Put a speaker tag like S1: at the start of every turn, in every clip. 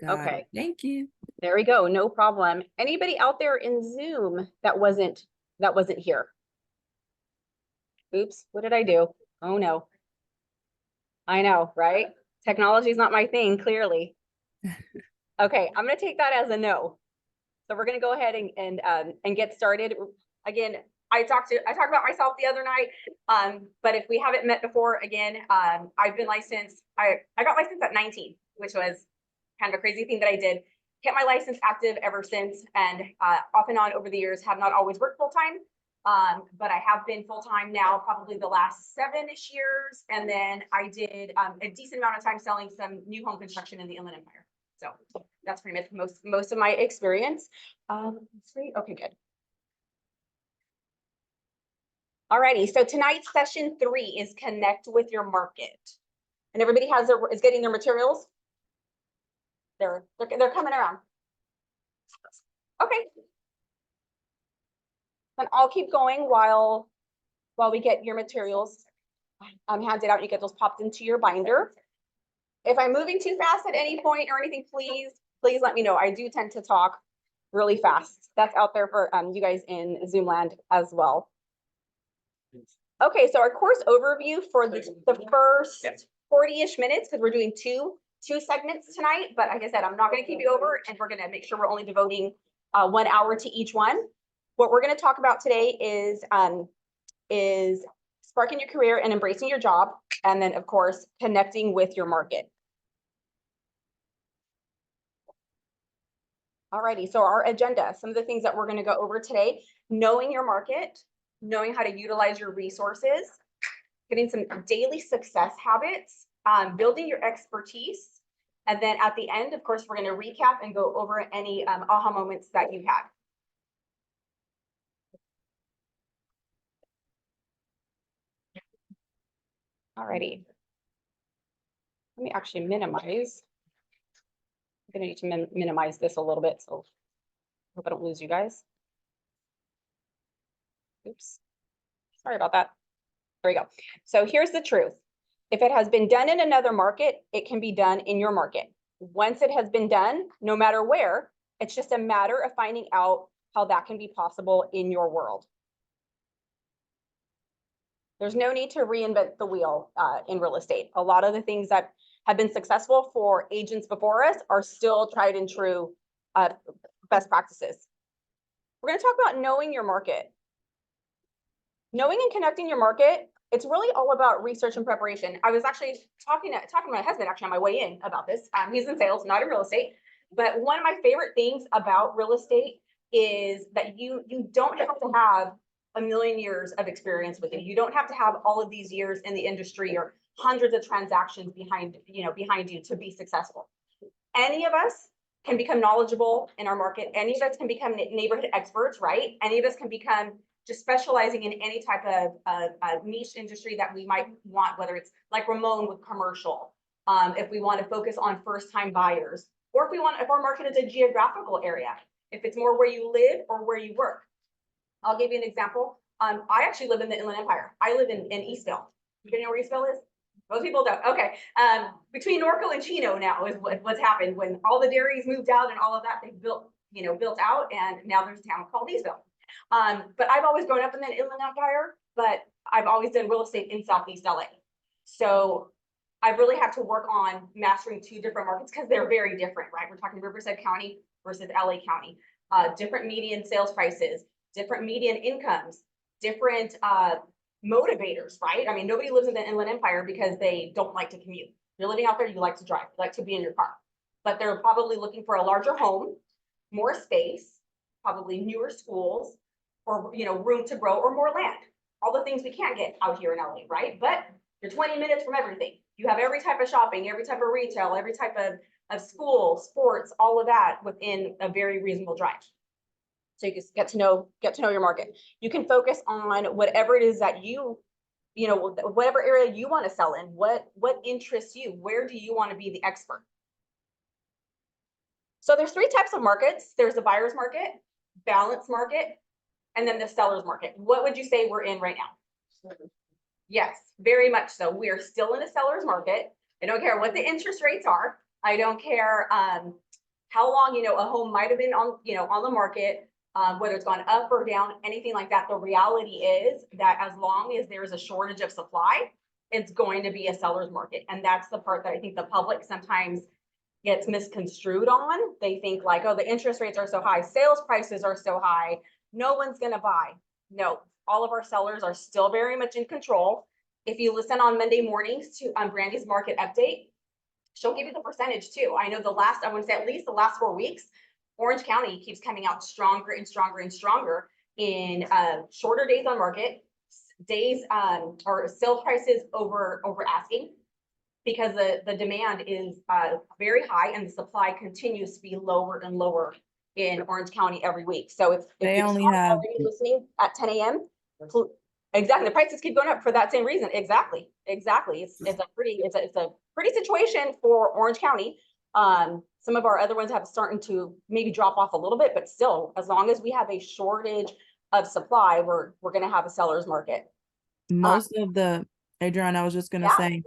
S1: Okay.
S2: Thank you.
S1: There we go. No problem. Anybody out there in Zoom that wasn't here? Oops, what did I do? Oh no. I know, right? Technology is not my thing, clearly. Okay, I'm gonna take that as a no. So we're gonna go ahead and get started. Again, I talked about myself the other night, but if we haven't met before, again, I've been licensed. I got licensed at 19, which was kind of a crazy thing that I did. Kept my license active ever since, and off and on over the years, have not always worked full time, but I have been full time now, probably the last 7-ish years. And then I did a decent amount of time selling some new home construction in the Inland Empire. So that's pretty much most of my experience. Okay, good. Alrighty, so tonight's session 3 is connect with your market, and everybody is getting their materials. They're coming around. Okay, and I'll keep going while we get your materials handed out. You get those popped into your binder. If I'm moving too fast at any point or anything, please let me know. I do tend to talk really fast. That's out there for you guys in Zoom land as well. Okay, so our course overview for the first 40-ish minutes, because we're doing two segments tonight. But like I said, I'm not going to keep you over, and we're going to make sure we're only devoting 1 hour to each one. What we're going to talk about today is sparking your career and embracing your job, and then of course connecting with your market. Alrighty, so our agenda, some of the things that we're going to go over today: knowing your market, knowing how to utilize your resources, getting some daily success habits, building your expertise, and then at the end, of course, we're going to recap and go over any aha moments that you had. Alrighty, let me actually minimize. I'm going to need to minimize this a little bit, so hope I don't lose you guys. Oops, sorry about that. There we go. So here's the truth. If it has been done in another market, it can be done in your market. Once it has been done, no matter where, it's just a matter of finding out how that can be possible in your world. There's no need to reinvent the wheel in real estate. A lot of the things that have been successful for agents before us are still tried and true best practices. We're going to talk about knowing your market. Knowing and connecting your market, it's really all about research and preparation. I was actually talking to my husband actually on my way in about this. He's in sales, not in real estate. But one of my favorite things about real estate is that you don't have to have a million years of experience with it. You don't have to have all of these years in the industry or hundreds of transactions behind you to be successful. Any of us can become knowledgeable in our market. Any of us can become neighborhood experts, right? Any of us can become just specializing in any type of niche industry that we might want, whether it's like Ramon with commercial, if we want to focus on first-time buyers, or if our market is a geographical area, if it's more where you live or where you work. I'll give you an example. I actually live in the Inland Empire. I live in Eastville. You know where Eastville is? Most people don't. Okay. Between Norco and Chino now is what's happened. When all the dairies moved out and all of that, they built out, and now there's a town called Eastville. But I've always grown up in the Inland Empire, but I've always done real estate in Southeast LA. So I really have to work on mastering 2 different markets because they're very different, right? We're talking Riverside County versus LA County, different median sales prices, different median incomes, different motivators, right? I mean, nobody lives in the Inland Empire because they don't like to commute. You're living out there, you like to drive, you like to be in your car, but they're probably looking for a larger home, more space, probably newer schools, or room to grow, or more land. All the things we can't get out here in LA, right? But you're 20 minutes from everything. You have every type of shopping, every type of retail, every type of school, sports, all of that within a very reasonable drive. So you just get to know your market. You can focus on whatever it is that whatever area you want to sell in, what interests you, where do you want to be the expert? So there's 3 types of markets. There's the buyer's market, balance market, and then the seller's market. What would you say we're in right now? Yes, very much so. We are still in a seller's market. I don't care what the interest rates are. I don't care how long, you know, a home might have been on, you know, on the market, whether it's gone up or down, anything like that. The reality is that as long as there's a shortage of supply, it's going to be a seller's market. And that's the part that I think the public sometimes gets misconstrued on. They think like, oh, the interest rates are so high, sales prices are so high, no one's going to buy. No, all of our sellers are still very much in control. If you listen on Monday mornings to Brandy's market update, she'll give you the percentage too. I know I would say at least the last 4 weeks, Orange County keeps coming out stronger and stronger and stronger in shorter days on market, days or sale prices over asking, because the demand is very high and the supply continues to be lower and lower in Orange County every week. So if you're already listening at 10 a.m., exactly, the prices keep going up for that same reason. Exactly. It's a pretty situation for Orange County. Some of our other ones have started to maybe drop off a little bit, but still, as long as we have a shortage of supply, we're going to have a seller's market.
S2: Adrian, I was just going to say,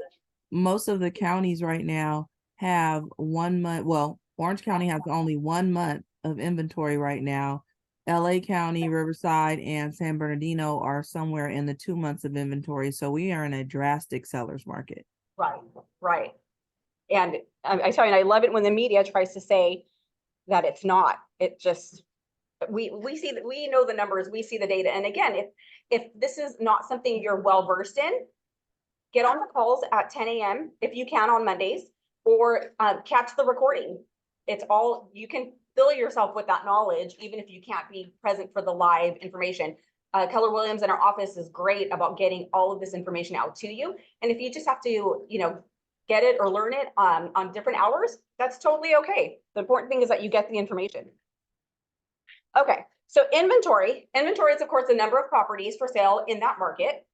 S2: most of the counties right now have 1 month. Well, Orange County has only 1 month of inventory right now. LA County, Riverside, and San Bernardino are somewhere in the 2 months of inventory. So we are in a drastic seller's market.
S1: Right. And I tell you, I love it when the media tries to say that it's not. It just, we see that, we know the numbers, we see the data. And again, if this is not something you're well versed in, get on the calls at 10 a.m. if you can on Mondays, or catch the recording. It's all, you can fill yourself with that knowledge, even if you can't be present for the live information. Keller Williams in our office is great about getting all of this information out to you. And if you just have to, you know, get it or learn it on different hours, that's totally okay. The important thing is that you get the information. Okay, so inventory is of course the number of properties for sale in that market.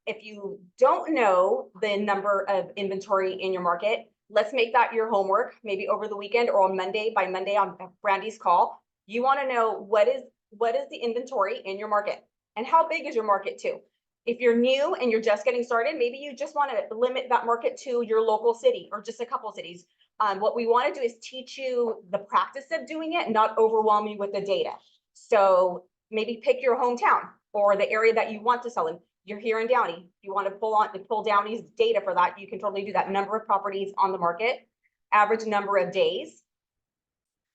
S1: If you don't know the number of inventory in your market, let's make that your homework, maybe over the weekend or on Monday, by Monday on Brandy's call. You want to know what is the inventory in your market and how big is your market too. If you're new and you're just getting started, maybe you just want to limit that market to your local city or just a couple cities. What we want to do is teach you the practice of doing it, not overwhelm you with the data. So maybe pick your hometown or the area that you want to sell in. You're here in Downey. If you want to pull Downey's data for that, you can totally do that. Number of properties on the market, average number of days,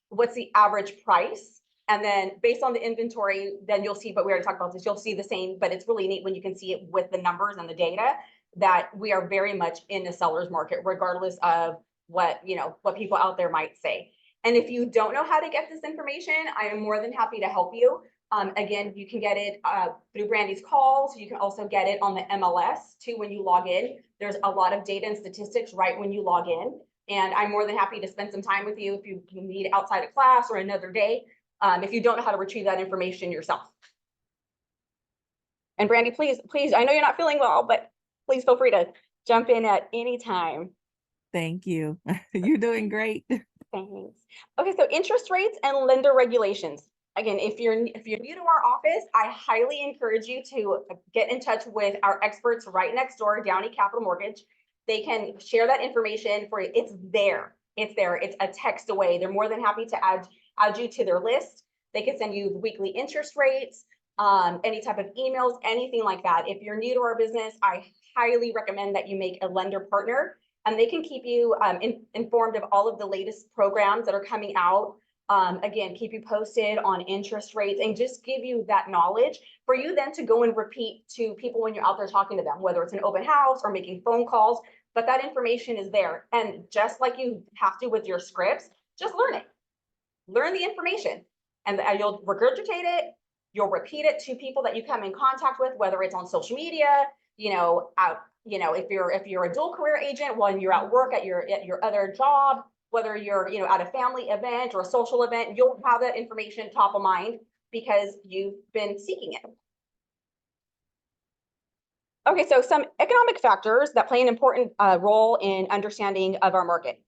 S1: what's the average price, and then based on the inventory, then you'll see, but we already talked about this, you'll see the same, but it's really neat when you can see it with the numbers and the data that we are very much in the seller's market, regardless of what people out there might say. And if you don't know how to get this information, I am more than happy to help you. Again, you can get it through Brandy's calls. You can also get it on the MLS too when you log in. There's a lot of data and statistics right when you log in. And I'm more than happy to spend some time with you if you need outside of class or another day, if you don't know how to retrieve that information yourself. And Brandy, please, I know you're not feeling well, but please feel free to jump in at any time.
S2: Thank you. You're doing great.
S1: Thanks. Okay, so interest rates and lender regulations. Again, if you're new to our office, I highly encourage you to get in touch with our experts right next door, Downey Capital Mortgage. They can share that information for you. It's there. It's a text away. They're more than happy to add you to their list. They can send you weekly interest rates, any type of emails, anything like that. If you're new to our business, I highly recommend that you make a lender partner, and they can keep you informed of all of the latest programs that are coming out. Again, keep you posted on interest rates and just give you that knowledge for you then to go and repeat to people when you're out there talking to them, whether it's an open house or making phone calls, but that information is there. And just like you have to with your scripts, just learn it. Learn the information, and you'll regurgitate it. You'll repeat it to people that you come in contact with, whether it's on social media, if you're a dual career agent when you're at work at your other job, whether you're at a family event or a social event, you'll have that information top of mind because you've been seeking it. Okay, so some economic factors that play an important role in understanding of our market.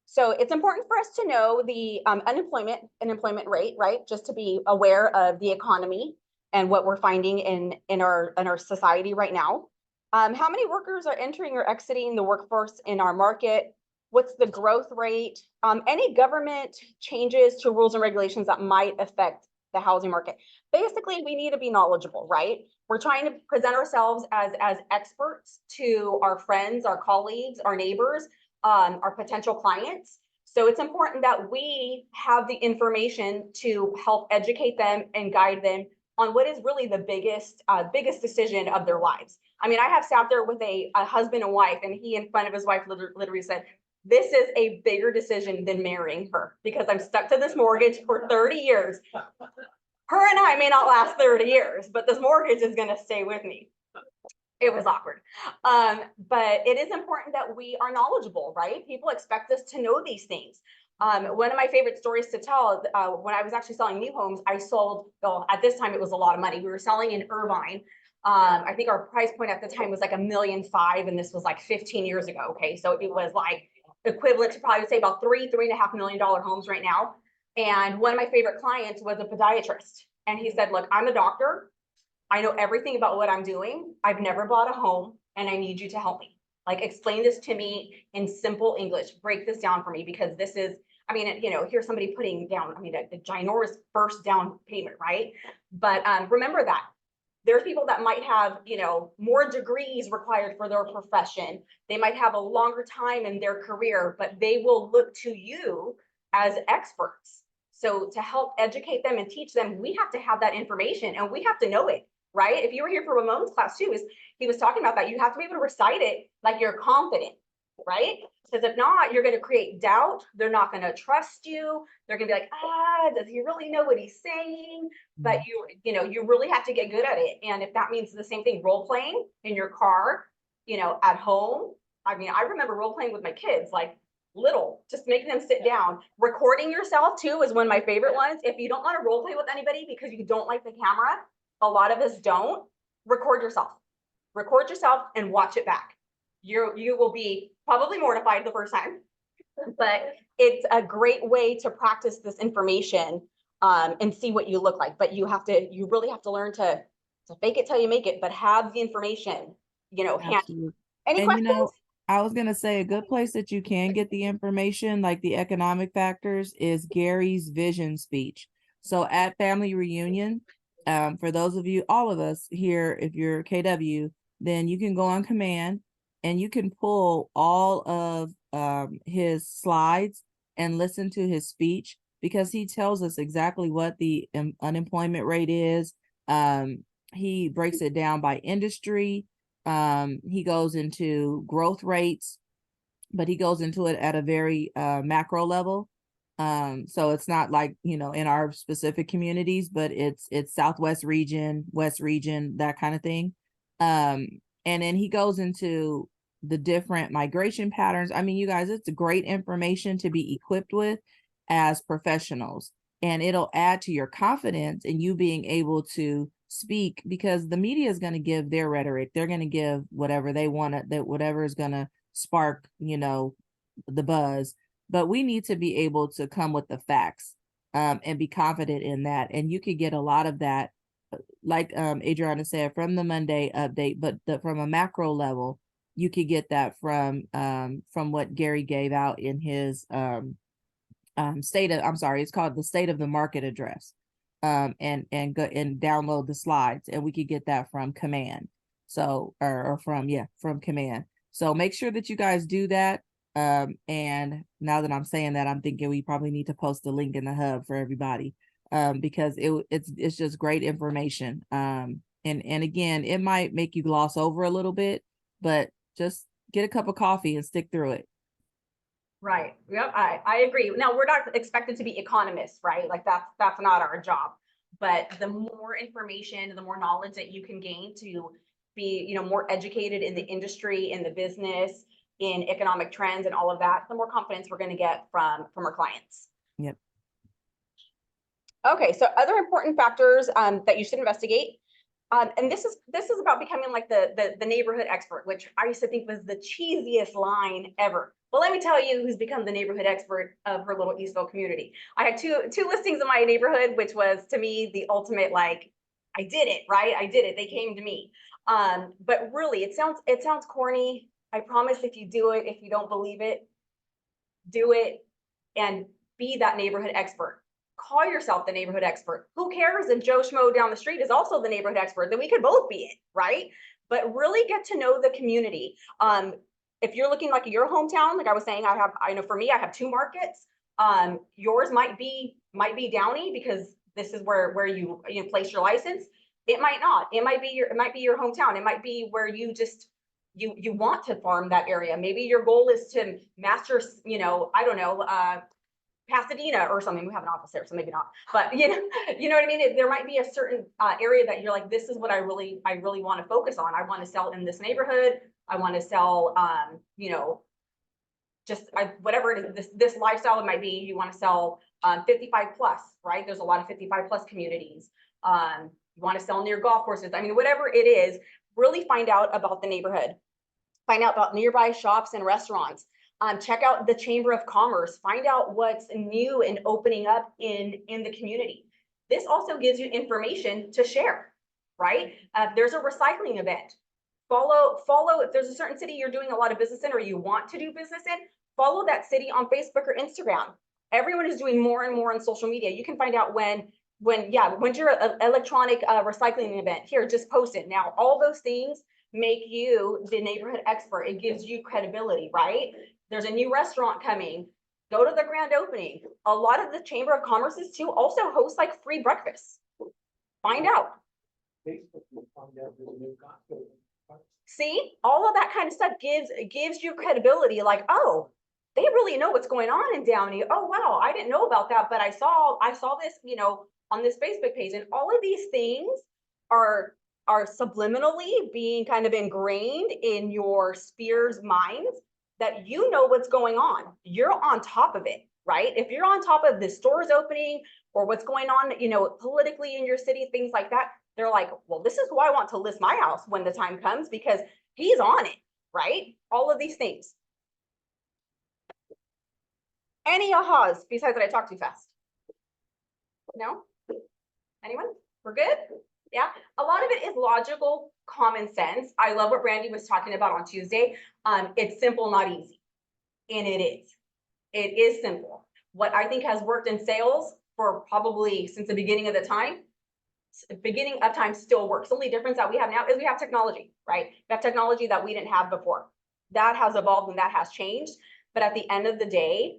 S1: So it's important for us to know the unemployment rate, right? Just to be aware of the economy and what we're finding in our society right now. How many workers are entering or exiting the workforce in our market? what's the growth rate, any government changes to rules and regulations that might affect the housing market. Basically, we need to be knowledgeable, right? We're trying to present ourselves as experts to our friends, our colleagues, our neighbors, our potential clients. So it's important that we have the information to help educate them and guide them on what is really the biggest decision of their lives. I mean, I have sat there with a husband and wife, and he in front of his wife literally said, this is a bigger decision than marrying her because I'm stuck to this mortgage for 30 years. Her and I may not last 30 years, but this mortgage is going to stay with me. It was awkward. But it is important that we are knowledgeable, right? People expect us to know these things. One of my favorite stories to tell, when I was actually selling new homes, I sold, well, at this time, it was a lot of money. We were selling in Irvine. I think our price point at the time was like $1.5 million, and this was like 15 years ago. Okay. So it was like equivalent to probably say about $3.5 million homes right now. And one of my favorite clients was a podiatrist. And he said, look, I'm a doctor. I know everything about what I'm doing. I've never bought a home, and I need you to help me. Like, explain this to me in simple English. Break this down for me, because this is, I mean, you know, here's somebody putting down, I mean, a ginormous first down payment, right? But remember that there's people that might have, you know, more degrees required for their profession. They might have a longer time in their career, but they will look to you as experts. So to help educate them and teach them, we have to have that information and we have to know it, right? If you were here for Ramon's class too, he was talking about that. You have to be able to recite it like you're confident, right? Because if not, you're going to create doubt. They're not going to trust you. They're going to be like, does he really know what he's saying? But you know, you really have to get good at it. And if that means the same thing, role playing in your car, you know, at home. I mean, I remember role playing with my kids, like little, just making them sit down. Recording yourself too is one of my favorite ones. If you don't want to role play with anybody because you don't like the camera, a lot of us don't, record yourself and watch it back. You will be probably mortified the first time, but it's a great way to practice this information and see what you look like. But you really have to learn to fake it till you make it, but have the information, you know, handy.
S2: Absolutely.
S1: Any
S2: And
S1: questions?
S2: you know, I was gonna say a good place that you can get the information, like the economic factors, is Gary's vision speech. So at family reunion, for those of you, all of us here, if you're KW, then you can go on command and you can pull all of his slides and listen to his speech, because he tells us exactly what the unemployment rate is. He breaks it down by industry. He goes into growth rates, but he goes into it at a very macro level. So it's not like, you know, in our specific communities, but it's Southwest region, West region, that kind of thing. And then he goes into the different migration patterns. I mean, you guys, it's great information to be equipped with as professionals, and it'll add to your confidence in you being able to speak, because the media is going to give their rhetoric. They're going to give whatever they want, that whatever is going to spark, you know, the buzz. But we need to be able to come with the facts and be confident in that. And you could get a lot of that, like Adriana said, from the Monday update, but from a macro level, you could get that from what Gary gave out in his it's called the State of the Market address. And go and download the slides, and we could get that from command. So or from command. So make sure that you guys do that. And now that I'm saying that, I'm thinking we probably need to post the link in the hub for everybody, because it's just great information. And again, it might make you gloss over a little bit, but just get a cup of coffee and stick through it.
S1: Right. Yep. I agree. Now, we're not expected to be economists, right? Like that's not our job. But the more information, the more knowledge that you can gain to be, you know, more educated in the industry, in the business, in economic trends and all of that, the more confidence we're going to get from our clients.
S2: Yep.
S1: Okay. So other important factors that you should investigate. And this is about becoming like the neighborhood expert, which I used to think was the cheesiest line ever. Well, let me tell you who's become the neighborhood expert of her little Eastville community. I had two listings in my neighborhood, which was to me the ultimate, like, I did it, right? I did it. They came to me. But really, it sounds corny. I promise if you do it, if you don't believe it, do it and be that neighborhood expert. Call yourself the neighborhood expert. Who cares if Joe Schmo down the street is also the neighborhood expert? Then we could both be it, right? But really get to know the community. If you're looking like your hometown, like I was saying, I know for me, I have 2 markets. Yours might be Downey because this is where you place your license. It might not. It might be your hometown. It might be where you just you want to farm that area. Maybe your goal is to master, I don't know, Pasadena or something. We have an office there, so maybe not. But you know what I mean? There might be a certain area that you're like, this is what I really want to focus on. I want to sell in this neighborhood. I want to sell, whatever it is, this lifestyle it might be. You want to sell 55 plus, right? There's a lot of 55 plus communities. You want to sell near golf courses. I mean, whatever it is, really find out about the neighborhood. Find out about nearby shops and restaurants. Check out the Chamber of Commerce. Find out what's new and opening up in the community. This also gives you information to share, right? There's a recycling event. Follow if there's a certain city you're doing a lot of business in or you want to do business in, follow that city on Facebook or Instagram. Everyone is doing more and more on social media. You can find out when's your electronic recycling event. Here, just post it. Now, all those things make you the neighborhood expert. It gives you credibility, right? There's a new restaurant coming. Go to the grand opening. A lot of the Chamber of Commerce's too also host like free breakfasts. Find out. See, all of that kind of stuff gives you credibility. Like, oh, they really know what's going on in Downey. Oh wow, I didn't know about that, but I saw this, on this Facebook page. And all of these things are subliminally being kind of ingrained in your sphere's minds that you know what's going on. You're on top of it, right? If you're on top of the stores opening or what's going on, politically in your city, things like that, they're like, well, this is who I want to list my house when the time comes because he's on it, right? All of these things. Any ahas besides that I talk too fast? No? Anyone? We're good? Yeah, a lot of it is logical, common sense. I love what Brandy was talking about on Tuesday. It's simple, not easy. And it is. It is simple. What I think has worked in sales for probably since the beginning of time still works. The only difference that we have now is we have technology, right? We have technology that we didn't have before. That has evolved and that has changed. But at the end of the day,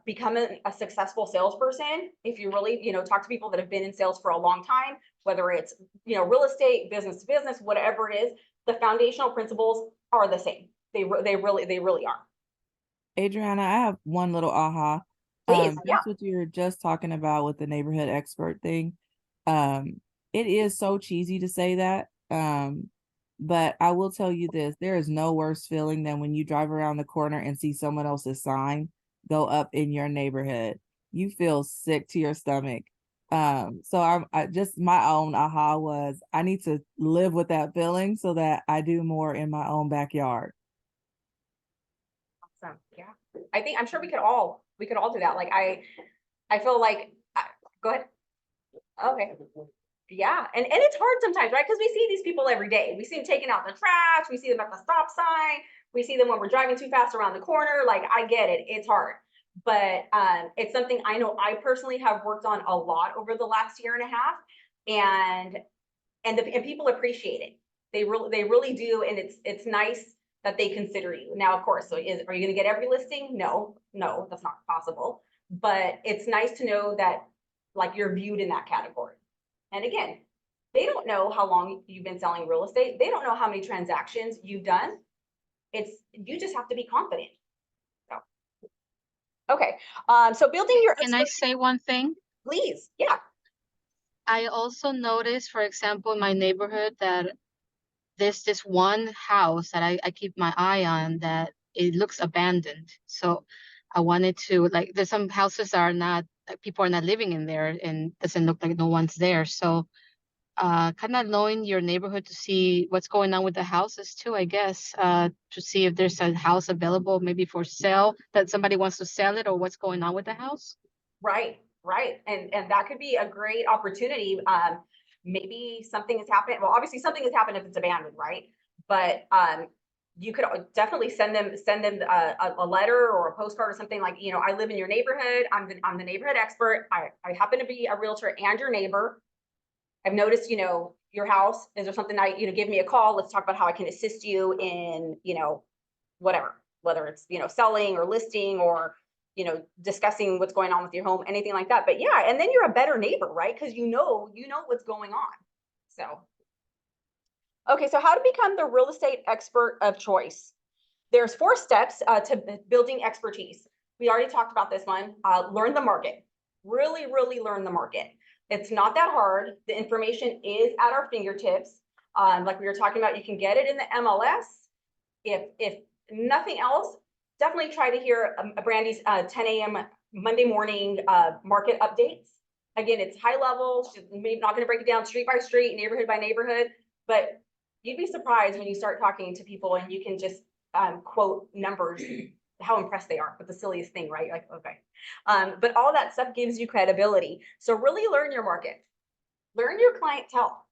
S1: becoming a successful salesperson, if you really, talk to people that have been in sales for a long time, whether it's, real estate, business to business, whatever it is, the foundational principles are the same. They really are.
S2: Adriana, I have one little aha.
S1: Please, yeah.
S2: That's what you were just talking about with the neighborhood expert thing. It is so cheesy to say that. But I will tell you this, there is no worse feeling than when you drive around the corner and see someone else's sign go up in your neighborhood. You feel sick to your stomach. So I just, my own aha was I need to live with that feeling so that I do more in my own backyard.
S1: Awesome. Yeah. I'm sure we could all do that. Like I feel like go ahead. Okay. Yeah. And it's hard sometimes, right? Because we see these people every day. We see them taking out the trash. We see them at the stop sign. We see them when we're driving too fast around the corner. Like, I get it. It's hard. But it's something I know I personally have worked on a lot over the last year and a half. And people appreciate it. They really do. And it's nice that they consider you. Now, of course, are you going to get every listing? No, that's not possible. But it's nice to know that like you're viewed in that category. And again, they don't know how long you've been selling real estate. They don't know how many transactions you've done. You just have to be confident. So, okay. So building your.
S3: Can I say one thing?
S1: Please. Yeah.
S3: I also noticed, for example, in my neighborhood that there's this one house that I keep my eye on that it looks abandoned. So I wanted to, like, there's some houses that are not, people are not living in there and doesn't look like no one's there. So kind of knowing your neighborhood to see what's going on with the houses too, I guess, to see if there's a house available maybe for sale, that somebody wants to sell it, or what's going on with the house.
S1: Right. And that could be a great opportunity. Maybe something has happened. Well, obviously something has happened if it's abandoned, right? But you could definitely send them a letter or a postcard or something like, you know, I live in your neighborhood. I'm the neighborhood expert. I happen to be a realtor and your neighbor. I've noticed, you know, your house. Is there something give me a call. Let's talk about how I can assist you in, you know, whatever, whether it's, you know, selling or listing or, you know, discussing what's going on with your home, anything like that. But yeah, and then you're a better neighbor, right? Because you know what's going on. So. Okay, so how to become the real estate expert of choice. There's 4 steps to building expertise. We already talked about this one. Learn the market. Really, really learn the market. It's not that hard. The information is at our fingertips. Like we were talking about, you can get it in the MLS. If nothing else, definitely try to hear Brandy's 10 a.m. Monday morning market updates. Again, it's high level. She's maybe not going to break it down street by street, neighborhood by neighborhood, but you'd be surprised when you start talking to people and you can just quote numbers, how impressed they are with the silliest thing, right? Like, okay. But all that stuff gives you credibility. So really learn your market, learn your clientele.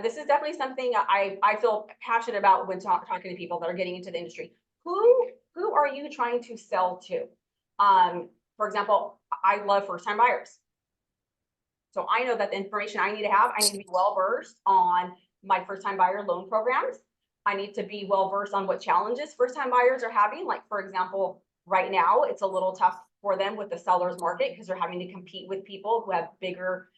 S1: This is definitely something I feel passionate about when talking to people that are getting into the industry. Who are you trying to sell to? For example, I love first-time buyers. So I know that the information I need to be well-versed on my first-time buyer loan programs. I need to be well-versed on what challenges first-time buyers are having. Like, for example, right now, it's a little tough for them with the seller's market because they're having to compete with people who have bigger,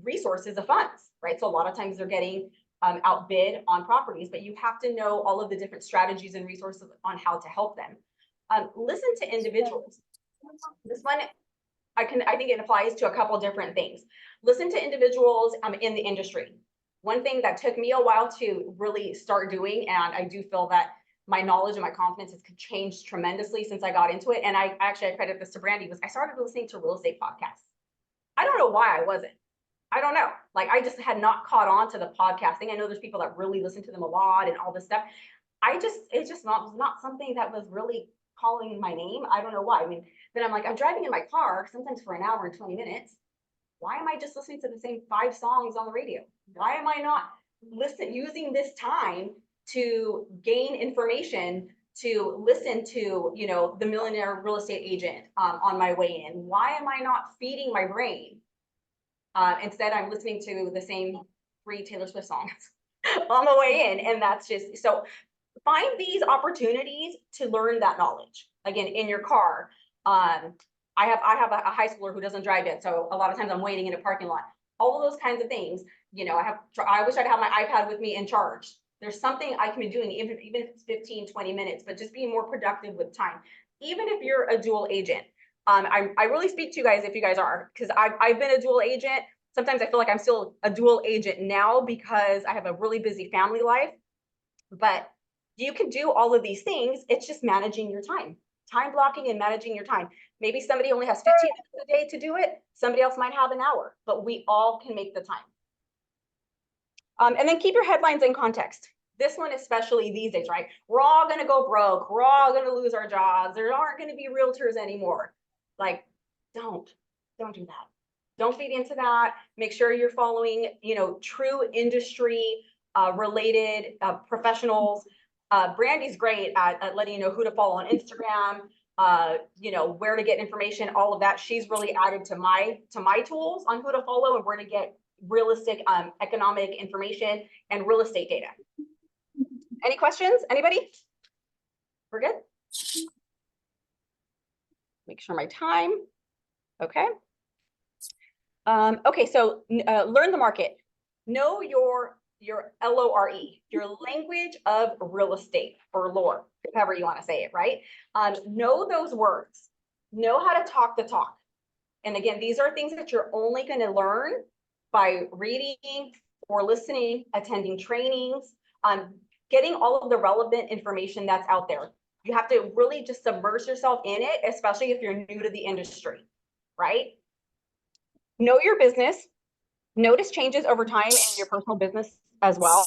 S1: resources of funds, right? So a lot of times they're getting outbid on properties, but you have to know all of the different strategies and resources on how to help them. Listen to individuals. This one, I think it applies to a couple different things. Listen to individuals in the industry. One thing that took me a while to really start doing, and I do feel that my knowledge and my confidence has changed tremendously since I got into it. And I credit this to Brandy, was I started listening to real estate podcasts. I don't know why I wasn't. I don't know. Like, I just had not caught on to the podcasting. I know there's people that really listen to them a lot and all this stuff. It's just not something that was really calling my name. I don't know why. I mean, then I'm like, I'm driving in my car sometimes for an hour and 20 minutes. Why am I just listening to the same 5 songs on the radio? Why am I not using this time to gain information, to listen to, you know, the Millionaire Real Estate Agent on my way in? Why am I not feeding my brain? Instead, I'm listening to the same 3 Taylor Swift songs on the way in. And that's just, so find these opportunities to learn that knowledge. Again, in your car. I have a high schooler who doesn't drive yet. So a lot of times I'm waiting in a parking lot. All of those kinds of things, you know, I always try to have my iPad with me and charged. There's something I can be doing, even if it's 15, 20 minutes, but just being more productive with time. Even if you're a dual agent. I really speak to you guys if you guys are, because I've been a dual agent. Sometimes I feel like I'm still a dual agent now because I have a really busy family life. But you can do all of these things. It's just managing your time blocking and managing your time. Maybe somebody only has 15 minutes a day to do it. Somebody else might have an hour, but we all can make the time. And then keep your headlines in context. This one, especially these days, right? We're all going to go broke. We're all going to lose our jobs. There aren't going to be realtors anymore. Like, don't do that. Don't feed into that. Make sure you're following, you know, true industry related professionals. Brandy's great at letting you know who to follow on Instagram, you know, where to get information, all of that. She's really added to my tools on who to follow and where to get realistic economic information and real estate data. Any questions? Anybody? We're good? Make sure my time. Okay. Okay, so learn the market. Know your LORE, your language of real estate, or lore, however you want to say it, right? Know those words. Know how to talk the talk. And again, these are things that you're only going to learn by reading or listening, attending trainings, getting all of the relevant information that's out there. You have to really just submerge yourself in it, especially if you're new to the industry, right? Know your business. Notice changes over time in your personal business as well.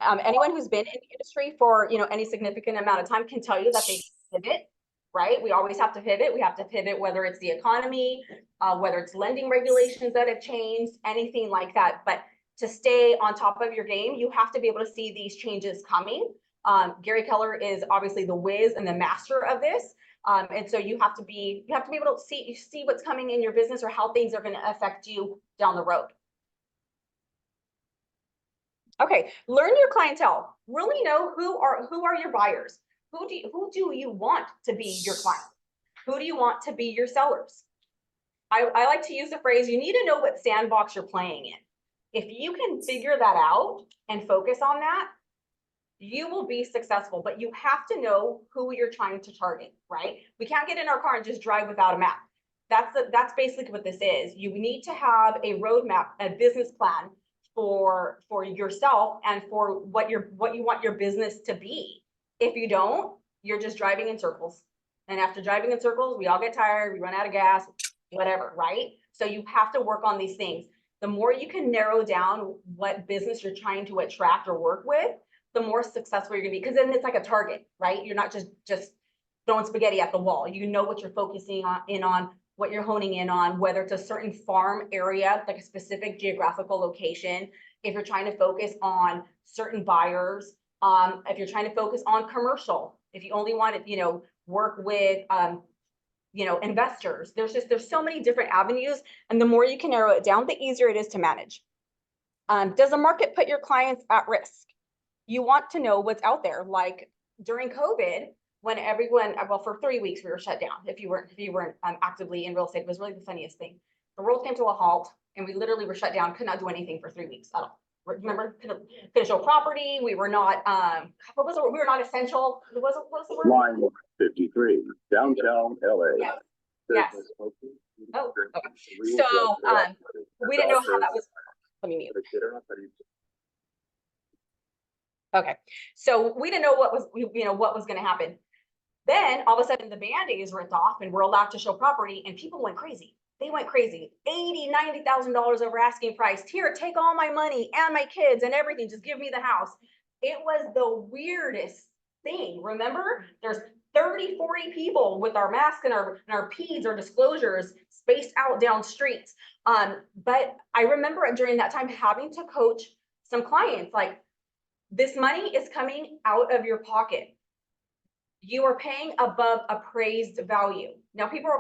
S1: Anyone who's been in the industry for, you know, any significant amount of time can tell you that they pivot, right? We always have to pivot. We have to pivot, whether it's the economy, whether it's lending regulations that have changed, anything like that. But to stay on top of your game, you have to be able to see these changes coming Gary Keller is obviously the whiz and the master of this. And so you have to be able to see what's coming in your business or how things are going to affect you down the road. Okay, learn your clientele. Really know who are your buyers. Who do you want to be your client? Who do you want to be your sellers? I like to use the phrase, you need to know what sandbox you're playing in. If you can figure that out and focus on that, you will be successful, but you have to know who you're trying to target, right? We can't get in our car and just drive without a map. That's basically what this is. You need to have a roadmap, a business plan for yourself and for what you want your business to be. If you don't, you're just driving in circles. And after driving in circles, we all get tired, we run out of gas, whatever, right? So you have to work on these things. The more you can narrow down what business you're trying to attract or work with, the more successful you're gonna be. Because then it's like a target, right? You're not just throwing spaghetti at the wall. You know what you're focusing on, what you're honing in on, whether it's a certain farm area, like a specific geographical location. If you're trying to focus on certain buyers, if you're trying to focus on commercial, if you only want to, work with, investors, there's so many different avenues, and the more you can narrow it down, the easier it is to manage. Does the market put your clients at risk? You want to know what's out there. Like during COVID, when everyone, well, for 3 weeks we were shut down. If you weren't actively in real estate, it was really the funniest thing. The world came to a halt, and we literally were shut down. Could not do anything for 3 weeks at all. Remember, couldn't show property. We were not. What was it? We were not essential. What was the word?
S4: Line 53, downtown LA.
S1: Yes. Yes. Oh, okay. So we didn't know how that was. Let me mute. Okay, so we didn't know what was going to happen. Then all of a sudden the Band-Aid is ripped off and we're allowed to show property, and people went crazy. They went crazy. $80,000, $90,000 over asking price. Here, take all my money and my kids and everything. Just give me the house. It was the weirdest thing. Remember, there's 30, 40 people with our masks and our PEDs or disclosures spaced out down streets. But I remember during that time having to coach some clients, like, this money is coming out of your pocket. You are paying above appraised value. Now people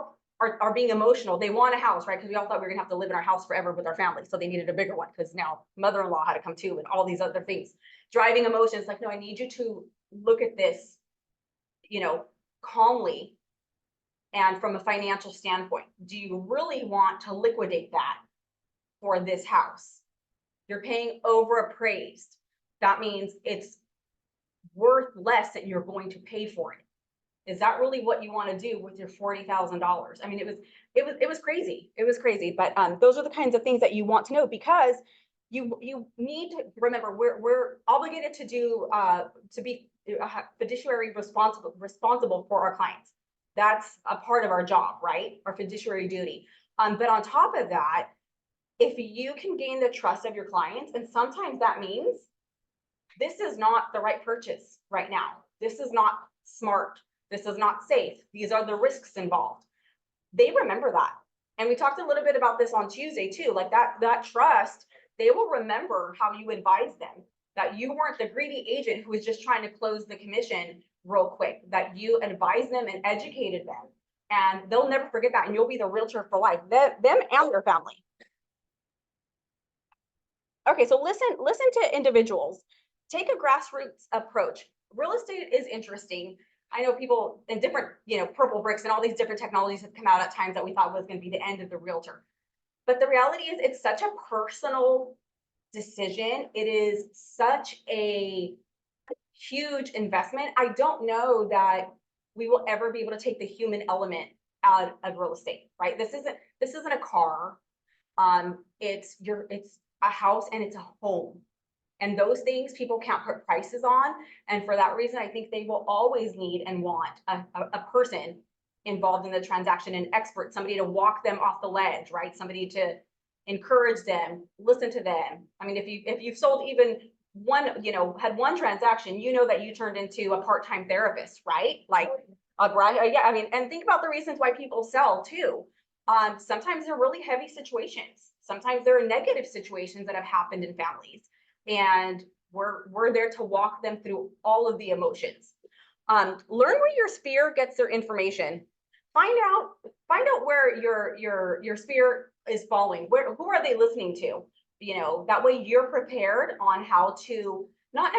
S1: are being emotional. They want a house, right? Because we all thought we were gonna have to live in our house forever with our family. So they needed a bigger one because now mother-in-law had to come too and all these other things. Driving emotions, like, no, I need you to look at this, calmly and from a financial standpoint. Do you really want to liquidate that for this house? You're paying over appraised. That means it's worth less that you're going to pay for it. Is that really what you want to do with your $40,000? I mean, it was crazy. It was crazy. But those are the kinds of things that you want to know, because you need to remember we're obligated to do to be fiduciary responsible for our clients. That's a part of our job, right? Our fiduciary duty. But on top of that, if you can gain the trust of your clients, and sometimes that means this is not the right purchase right now. This is not smart. This is not safe. These are the risks involved. They remember that. And we talked a little bit about this on Tuesday too, like that trust, they will remember how you advised them, that you weren't the greedy agent who was just trying to close the commission real quick, that you advised them and educated them. And they'll never forget that. And you'll be the realtor for life, them and their family. Okay, so listen to individuals. Take a grassroots approach. Real estate is interesting. I know people in different, purple bricks and all these different technologies have come out at times that we thought was going to be the end of the realtor. But the reality is it's such a personal decision. It is such a huge investment. I don't know that we will ever be able to take the human element out of real estate, right? This isn't a car. It's a house and it's a home. And those things people can't put prices on. And for that reason, I think they will always need and want a person involved in the transaction, an expert, somebody to walk them off the ledge, right? Somebody to encourage them, listen to them. I mean, if you've sold even one, had one transaction, that you turned into a part-time therapist, right? Like, yeah, I mean, and think about the reasons why people sell too. Sometimes they're really heavy situations. Sometimes there are negative situations that have happened in families. And We're there to walk them through all of the emotions. Learn where your sphere gets their information. Find out where your sphere is falling. Who are they listening to? You know, that way you're prepared on how to not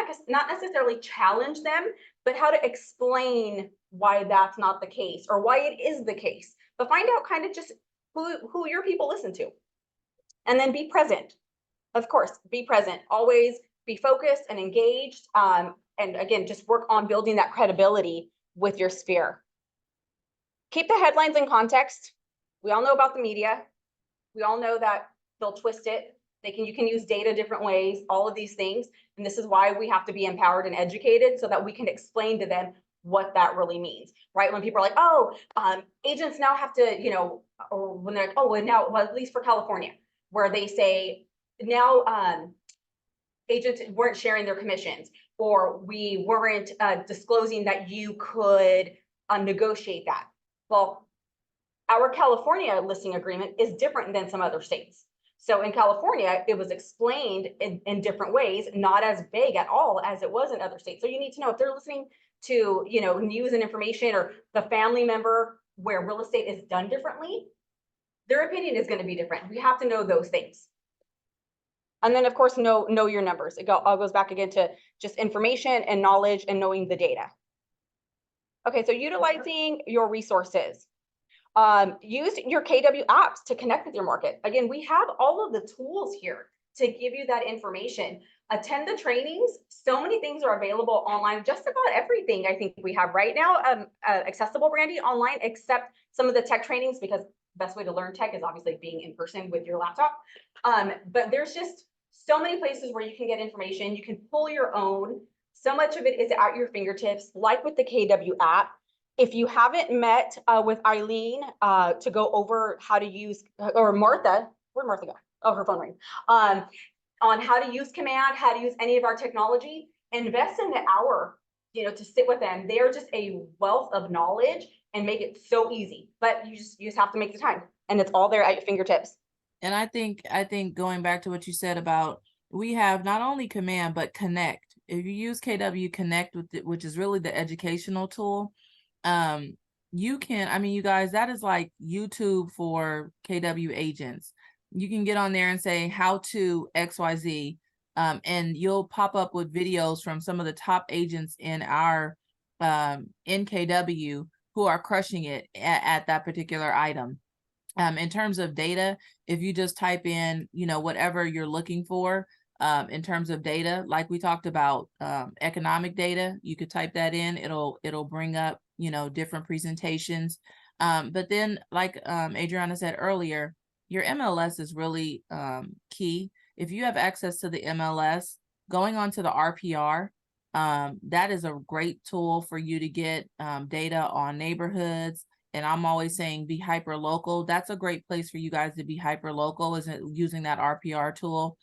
S1: necessarily challenge them, but how to explain why that's not the case or why it is the case. But find out kind of just who your people listen to. And then be present. Of course, be present. Always be focused and engaged. And again, just work on building that credibility with your sphere. Keep the headlines in context. We all know about the media. We all know that they'll twist it. You can use data different ways, all of these things. And this is why we have to be empowered and educated so that we can explain to them what that really means, right? When people are like, oh, agents now have to, you know, or when they're like, oh, well, now, well, at least for California, where they say now agents weren't sharing their commissions, or we weren't disclosing that you could negotiate that. Well, our California listing agreement is different than some other states. So in California, it was explained in different ways, not as vague at all as it was in other states. So you need to know if they're listening to, you know, news and information, or the family member where real estate is done differently, their opinion is going to be different. We have to know those things. And then of course, know your numbers. It all goes back again to just information and knowledge and knowing the data. Okay, so utilizing your resources. Use your KW apps to connect with your market. Again, we have all of the tools here to give you that information. Attend the trainings. So many things are available online. Just about everything I think we have right now accessible, Brandy, online, except some of the tech trainings, because the best way to learn tech is obviously being in person with your laptop. But there's just so many places where you can get information. You can pull your own. So much of it is at your fingertips, like with the KW app. If you haven't met with Eileen to go over how to use, or Martha, where'd Martha go? Oh, her phone rang. On how to use Command, how to use any of our technology, invest in the hour, you know, to sit with them. They are just a wealth of knowledge and make it so easy. But you just have to make the time, and it's all there at your fingertips.
S2: And I think going back to what you said about, we have not only Command but Connect. If you use KW Connect with it, which is really the educational tool, you can, I mean, you guys, that is like YouTube for KW agents. You can get on there and say how to XYZ, and you'll pop up with videos from some of the top agents in our in KW who are crushing it at that particular item. In terms of data, if you just type in, you know, whatever you're looking for, in terms of data, like we talked about, economic data, you could type that in, it'll bring up, you know, different presentations. But then, like Adriana said earlier, your MLS is really key. If you have access to the MLS, going on to the RPR, that is a great tool for you to get data on neighborhoods. And I'm always saying be hyper local. That's a great place for you guys to be hyper local, is using that RPR tool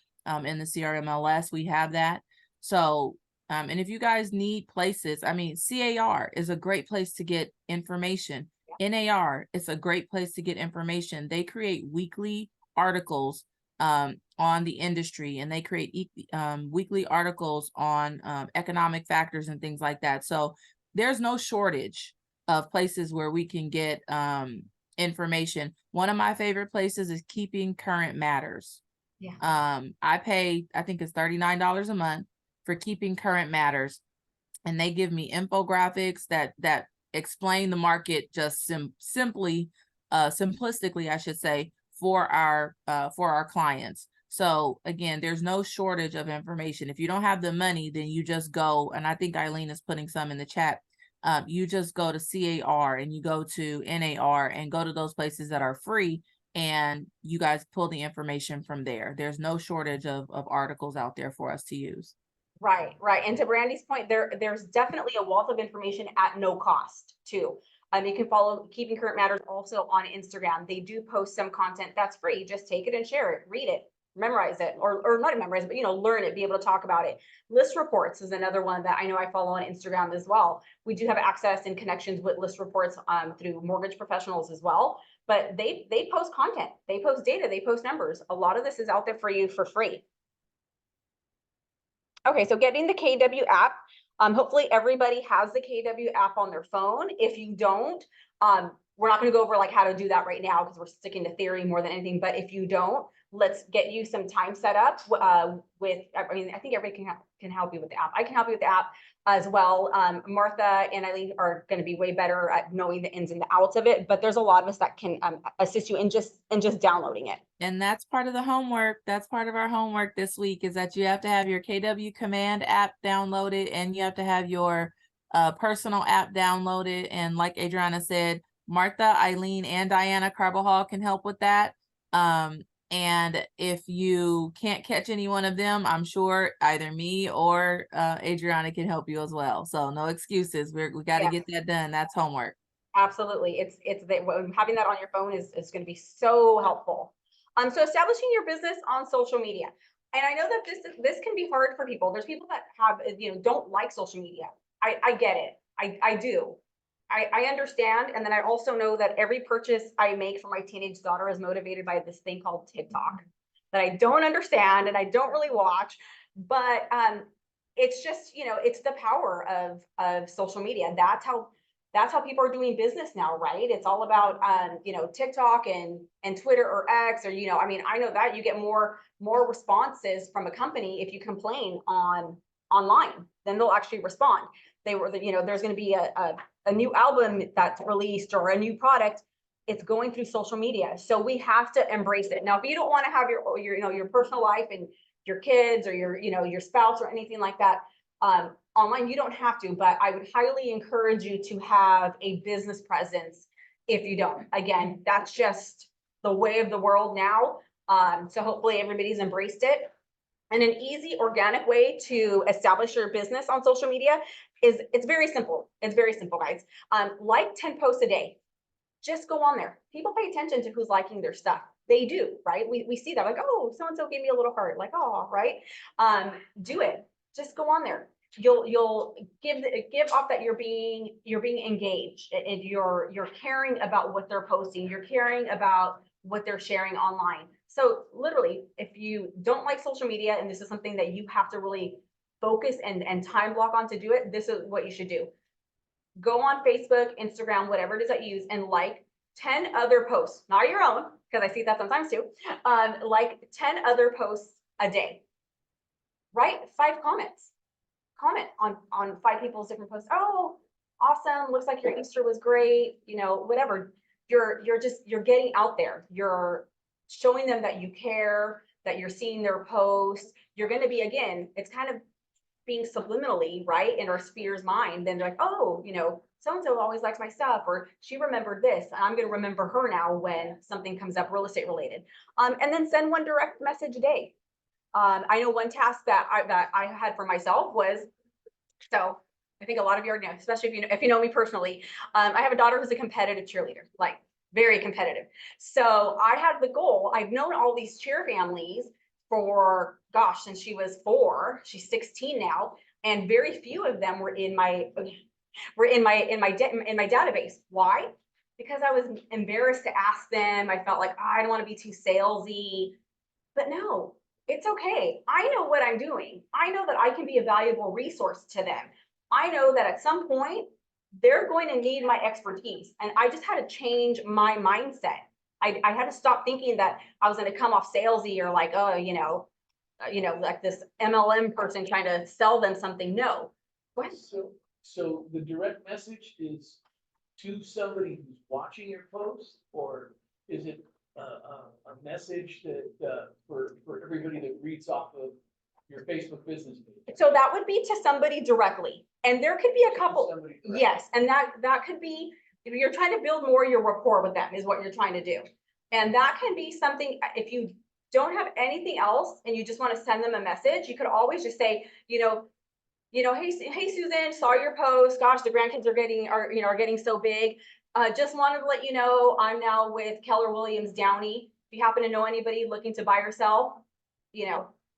S2: in the CRMLS. We have that. So, and if you guys need places, I mean, CAR is a great place to get information. NAR is a great place to get information. They create weekly articles on the industry, and they create weekly articles on economic factors and things like that. So there's no shortage of places where we can get information. One of my favorite places is Keeping Current Matters.
S1: Yeah.
S2: I pay, I think it's $39 a month for Keeping Current Matters, and they give me infographics that explain the market just simplistically, I should say, for our clients. So again, there's no shortage of information. If you don't have the money, then you just go, and I think Eileen is putting some in the chat. You just go to CAR and you go to NAR and go to those places that are free, and you guys pull the information from there. There's no shortage of articles out there for us to use.
S1: Right. And to Brandy's point, there's definitely a wealth of information at no cost too. You can follow Keeping Current Matters also on Instagram. They do post some content that's free. Just take it and share it, read it, memorize it, or not memorize it, but, you know, learn it, be able to talk about it. List reports is another one that I know I follow on Instagram as well. We do have access and connections with list reports through mortgage professionals as well, but they post content, they post data, they post numbers. A lot of this is out there for you for free. Okay, so getting the KW app. Hopefully everybody has the KW app on their phone. If you don't, we're not going to go over like how to do that right now because we're sticking to theory more than anything. But if you don't, let's get you some time set up with. I mean, I think everybody can help you with the app. I can help you with the app as well. Martha and Eileen are going to be way better at knowing the ins and the outs of it. But there's a lot of us that can assist you in just downloading it.
S2: And that's part of the homework. That's part of our homework this week is that you have to have your KW Command app downloaded and you have to have your personal app downloaded. And like Adriana said, Martha, Eileen, and Diana Carbajal can help with that. And if you can't catch any one of them, I'm sure either me or Adriana can help you as well. So no excuses. We got to get that done. That's homework.
S1: Absolutely. Having that on your phone is going to be so helpful. So establishing your business on social media. And I know that this can be hard for people. There's people that have, don't like social media. I get it. I do. I understand. And then I also know that every purchase I make for my teenage daughter is motivated by this thing called TikTok that I don't understand and I don't really watch. But it's just, it's the power of social media. That's how people are doing business now, right? It's all about, TikTok and Twitter or X or, I mean, I know that you get more responses from a company if you complain online, then they'll actually respond. There's going to be a new album that's released or a new product. It's going through social media. So we have to embrace it. Now, if you don't want to have your personal life and your kids or your spouse or anything like that, online, you don't have to, but I would highly encourage you to have a business presence if you don't. Again, that's just the way of the world now. So hopefully everybody's embraced it. And an easy organic way to establish your business on social media it's very simple. It's very simple, guys. Like 10 posts a day. Just go on there. People pay attention to who's liking their stuff. They do, right? We see that like, oh, so-and-so gave me a little heart, like, oh, right? Do it. Just go on there. You'll give off that you're being engaged and you're caring about what they're posting. You're caring about what they're sharing online. So literally, if you don't like social media and this is something that you have to really focus and time block on to do it, this is what you should do. Go on Facebook, Instagram, whatever it is that you use, and like 10 other posts, not your own, because I see that sometimes too. Like 10 other posts a day. Write 5 comments. Comment on 5 people's different posts. Oh, awesome! Looks like your Easter was great. Whatever. You're getting out there. You're showing them that you care, that you're seeing their posts. You're going to be, again, it's kind of being subliminally, right, in our sphere's mind. Then they're like, oh, so-and-so always likes my stuff, or she remembered this, and I'm going to remember her now when something comes up real estate related. And then send 1 direct message a day. I know one task that I had for myself was, so I think a lot of you already know, especially if you know me personally, I have a daughter who's a competitive cheerleader, like very competitive. So I had the goal. I've known all these cheer families for, gosh, since she was 4. She's 16 now, and very few of them were in my database. Why? Because I was embarrassed to ask them. I felt like, I don't want to be too salesy. But no, it's okay. I know what I'm doing. I know that I can be a valuable resource to them. I know that at some point they're going to need my expertise, and I just had to change my mindset. I had to stop thinking that I was going to come off salesy or like, oh, like this MLM person trying to sell them something. No. What?
S5: So the direct message is to somebody who's watching your post, or is it a message that for everybody that reads off of your Facebook business page?
S1: So that would be to somebody directly, and there could be a couple. Yes, and that could be, if you're trying to build more your rapport with them is what you're trying to do. And that can be something, if you don't have anything else and you just want to send them a message, you could always just say, hey Susan, saw your post. Gosh, the grandkids are getting so big. Just wanted to let you know I'm now with Keller Williams Downey. If you happen to know anybody looking to buy or sell,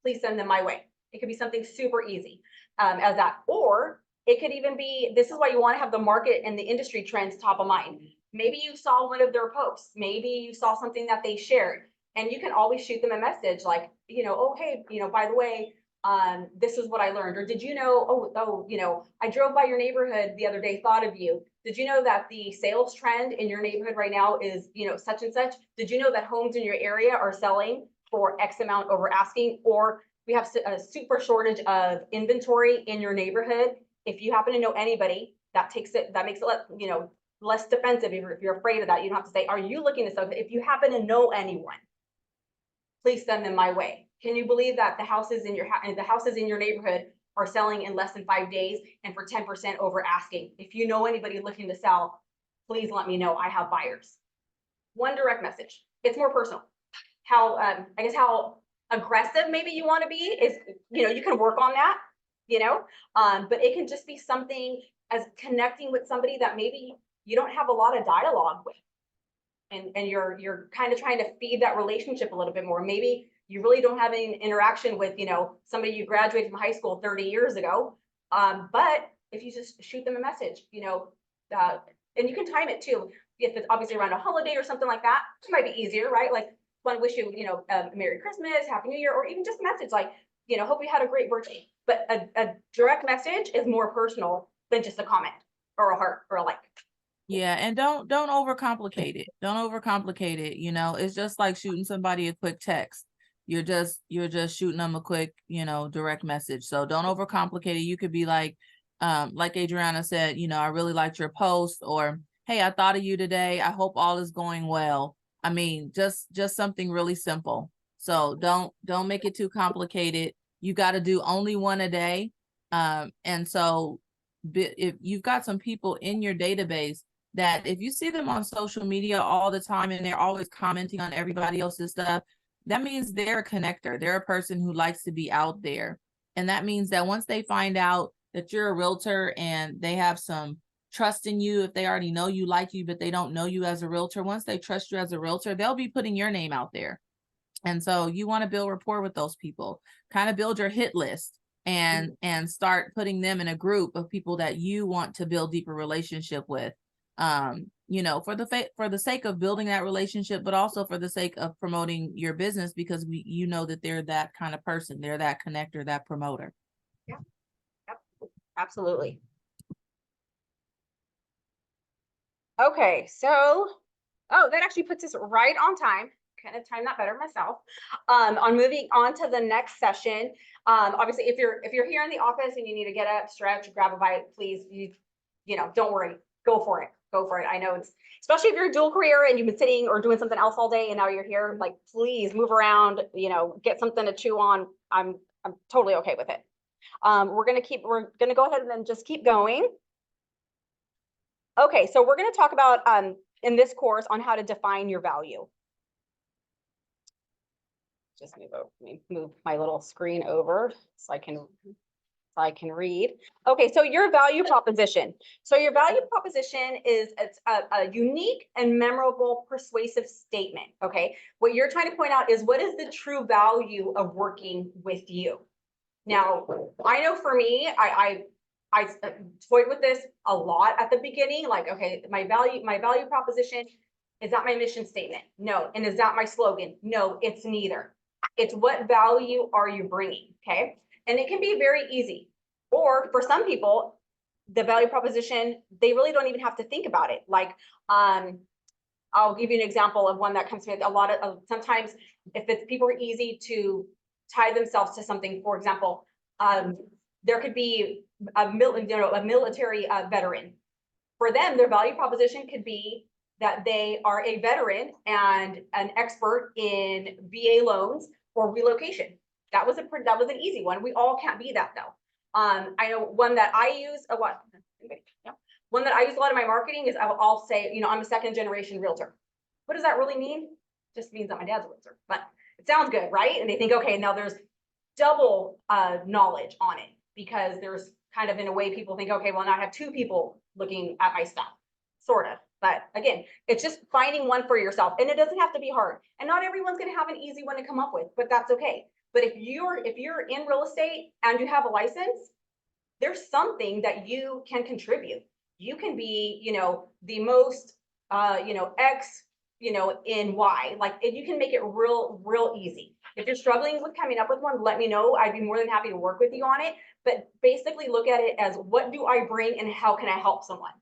S1: please send them my way. It could be something super easy as that. Or it could even be, this is why you want to have the market and the industry trends top of mind. Maybe you saw one of their posts. Maybe you saw something that they shared, and you can always shoot them a message like, oh, hey, by the way, This is what I learned. Or did you know, I drove by your neighborhood the other day, thought of you. Did you know that the sales trend in your neighborhood right now is, such and such? Did you know that homes in your area are selling for X amount over asking? Or we have a super shortage of inventory in your neighborhood. If you happen to know anybody, that makes it, less defensive. If you're afraid of that, you don't have to say, are you looking to sell? If you happen to know anyone, please send them my way. Can you believe that the houses in your neighborhood are selling in less than 5 days and for 10% over asking? If you know anybody looking to sell, please let me know. I have buyers. One direct message. It's more personal. How aggressive maybe you want to be is, you can work on that, but it can just be something as connecting with somebody that maybe you don't have a lot of dialogue with. And you're kind of trying to feed that relationship a little bit more. Maybe you really don't have any interaction with, somebody you graduated from high school 30 years ago. But if you just shoot them a message, and you can time it too. If it's obviously around a holiday or something like that, it might be easier, right? Like, want to wish you, a Merry Christmas, Happy New Year, or even just a message like, hope you had a great birthday. But a direct message is more personal than just a comment or a heart or a like.
S2: Yeah, and don't overcomplicate it. Don't overcomplicate it. It's just like shooting somebody a quick text. You're just shooting them a quick, direct message. So don't overcomplicate it. You could be like Adriana said, I really liked your post, or hey, I thought of you today. I hope all is going well. I mean, just something really simple. So don't make it too complicated. You got to do only one a day. And so if you've got some people in your database that if you see them on social media all the time and they're always commenting on everybody else's stuff, that means they're a connector. They're a person who likes to be out there. And that means that once they find out that you're a realtor and they have some trust in you, if they already know you, like you, but they don't know you as a realtor, once they trust you as a realtor, they'll be putting your name out there. And so you want to build rapport with those people, kind of build your hit list and start putting them in a group of people that you want to build deeper relationship with. For the sake of building that relationship, but also for the sake of promoting your business, because that they're that kind of person. They're that connector, that promoter.
S1: Yeah, yep. Absolutely. Okay, so, that actually puts us right on time. Kind of time that better myself. On moving on to the next session. Obviously, if you're here in the office and you need to get up, stretch, grab a bite, please, don't worry, go for it. Go for it. I know it's, especially if you're a dual career and you've been sitting or doing something else all day and now you're here, like, please move around, get something to chew on. I'm totally okay with it. We're gonna go ahead and then just keep going. Okay, so we're gonna talk about in this course on how to define your value. Just move my little screen over so I can read. Okay, so your value proposition. So your value proposition is a unique and memorable persuasive statement, okay? What you're trying to point out is what is the true value of working with you? Now, I know for me, I toyed with this a lot at the beginning, like, okay, my value proposition, is that my mission statement? No. And is that my slogan? No, it's neither. It's what value are you bringing, okay? And it can be very easy. Or for some people, the value proposition, they really don't even have to think about it. Like, I'll give you an example of one that comes to me. A lot of sometimes if it's people are easy to tie themselves to something. For example, there could be a military veteran. For them, their value proposition could be that they are a veteran and an expert in VA loans or relocation. That was an easy one. We all can't be that though. I know one that I use a lot. One that I use a lot in my marketing is I'll say, I'm a second generation realtor. What does that really mean? It just means that my dad's a realtor, but it sounds good, right? And they think, okay, now there's double knowledge on it because there's kind of in a way people think, okay, well now I have two people looking at my stuff, sort of. But again, it's just finding one for yourself, and it doesn't have to be hard. And not everyone's going to have an easy one to come up with, but that's okay. But if you're in real estate and you have a license, there's something that you can contribute. You can be, the most, in why, like, if you can make it real easy. If you're struggling with coming up with one, let me know. I'd be more than happy to work with you on it. But basically look at it as, what do I bring and how can I help someone?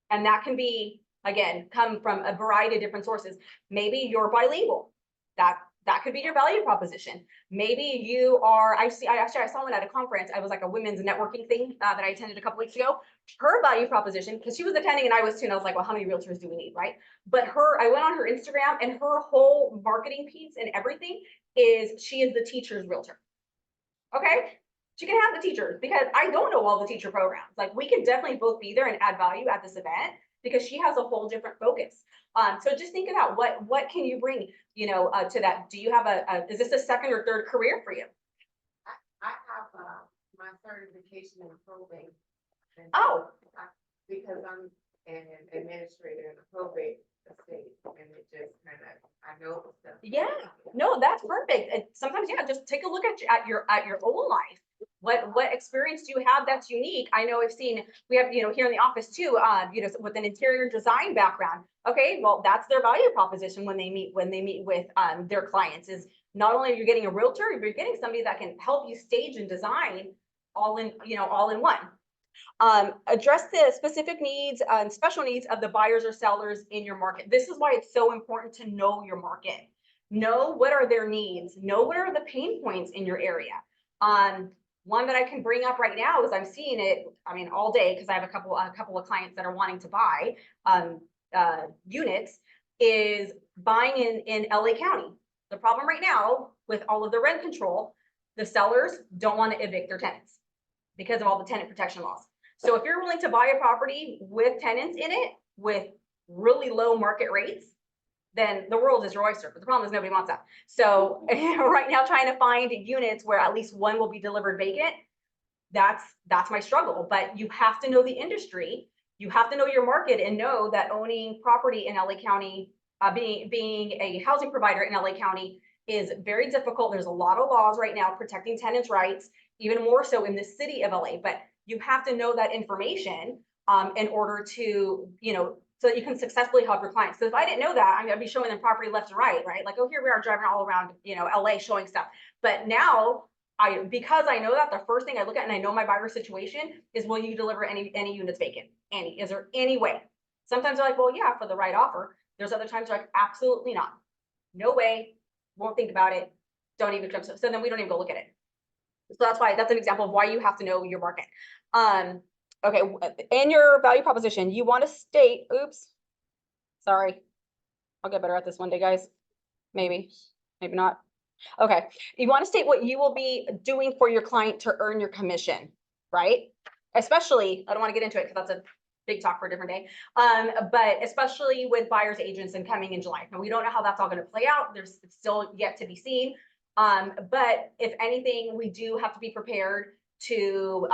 S1: And that can be, again, come from a variety of different sources. Maybe you're bilingual. That could be your value proposition. Maybe you are, I saw one at a conference. I was like a women's networking thing that I attended a couple weeks ago. Her value proposition, because she was attending and I was too, and I was like, well, how many realtors do we need, right? But I went on her Instagram, and her whole marketing piece and everything is, she is the teacher's realtor. Okay? She can have the teachers, because I don't know all the teacher programs. Like, we can definitely both be there and add value at this event, because she has a whole different focus. So just think about what can you bring, to that. Do you have is this a second or third career for you?
S6: I have my certification in probate.
S1: Oh.
S6: Because I'm an administrator in the probate estate, and it just kind of, I know the stuff.
S1: Yeah, no, that's perfect. And sometimes, yeah, just take a look at your own life. What experience do you have that's unique? I know we have, here in the office too, with an interior design background. Okay, well, that's their value proposition when they meet with their clients, is not only are you getting a realtor, you're getting somebody that can help you stage and design all in one. Address the specific needs and special needs of the buyers or sellers in your market. This is why it's so important to know your market. Know what are their needs. Know what are the pain points in your area. One that I can bring up right now is, I'm seeing it, all day, because I have a couple of clients that are wanting to buy units, is buying in LA County. The problem right now with all of the rent control, the sellers don't want to evict their tenants because of all the tenant protection laws. So if you're willing to buy a property with tenants in it with really low market rates, then the world is your oyster. But the problem is nobody wants that. So right now, trying to find units where at least one will be delivered vacant, that's my struggle. But you have to know the industry. You have to know your market, and know that owning property in LA County, being a housing provider in LA County, is very difficult. There's a lot of laws right now protecting tenants' rights, even more so in the city of LA. But you have to know that information in order to, so that you can successfully help your clients. So if I didn't know that, I'm gonna be showing them property left and right, like, oh, here we are driving all around, LA showing stuff. But now, because I know that, the first thing I look at, and I know my buyer situation, is, will you deliver any units vacant? Is there any way? Sometimes they're like, well, yeah, for the right offer. There's other times they're like, absolutely not. No way. Won't think about it. Don't even jump. So then we don't even go look at it. So that's an example of why you have to know your market. Okay, in your value proposition, you want to state, sorry, I'll get better at this one day, guys. Maybe not. Okay, you want to state what you will be doing for your client to earn your commission, right? Especially, I don't want to get into it because that's a big talk for a different day. But especially with buyers agents and coming in July. Now, we don't know how that's all going to play out. It's still yet to be seen. But if anything, we do have to be prepared to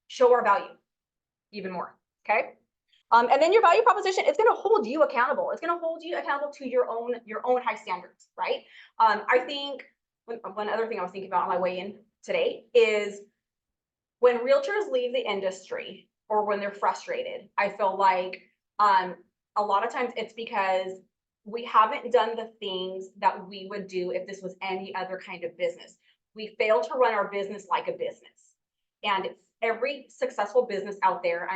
S1: show our value even more. Okay. And then your value proposition is going to hold you accountable. It's going to hold you accountable to your own high standards, right? I think one other thing I was thinking about on my way in today is, when realtors leave the industry or when they're frustrated, I feel like a lot of times it's because we haven't done the things that we would do if this was any other kind of business. We fail to run our business like a business. And every successful business out there,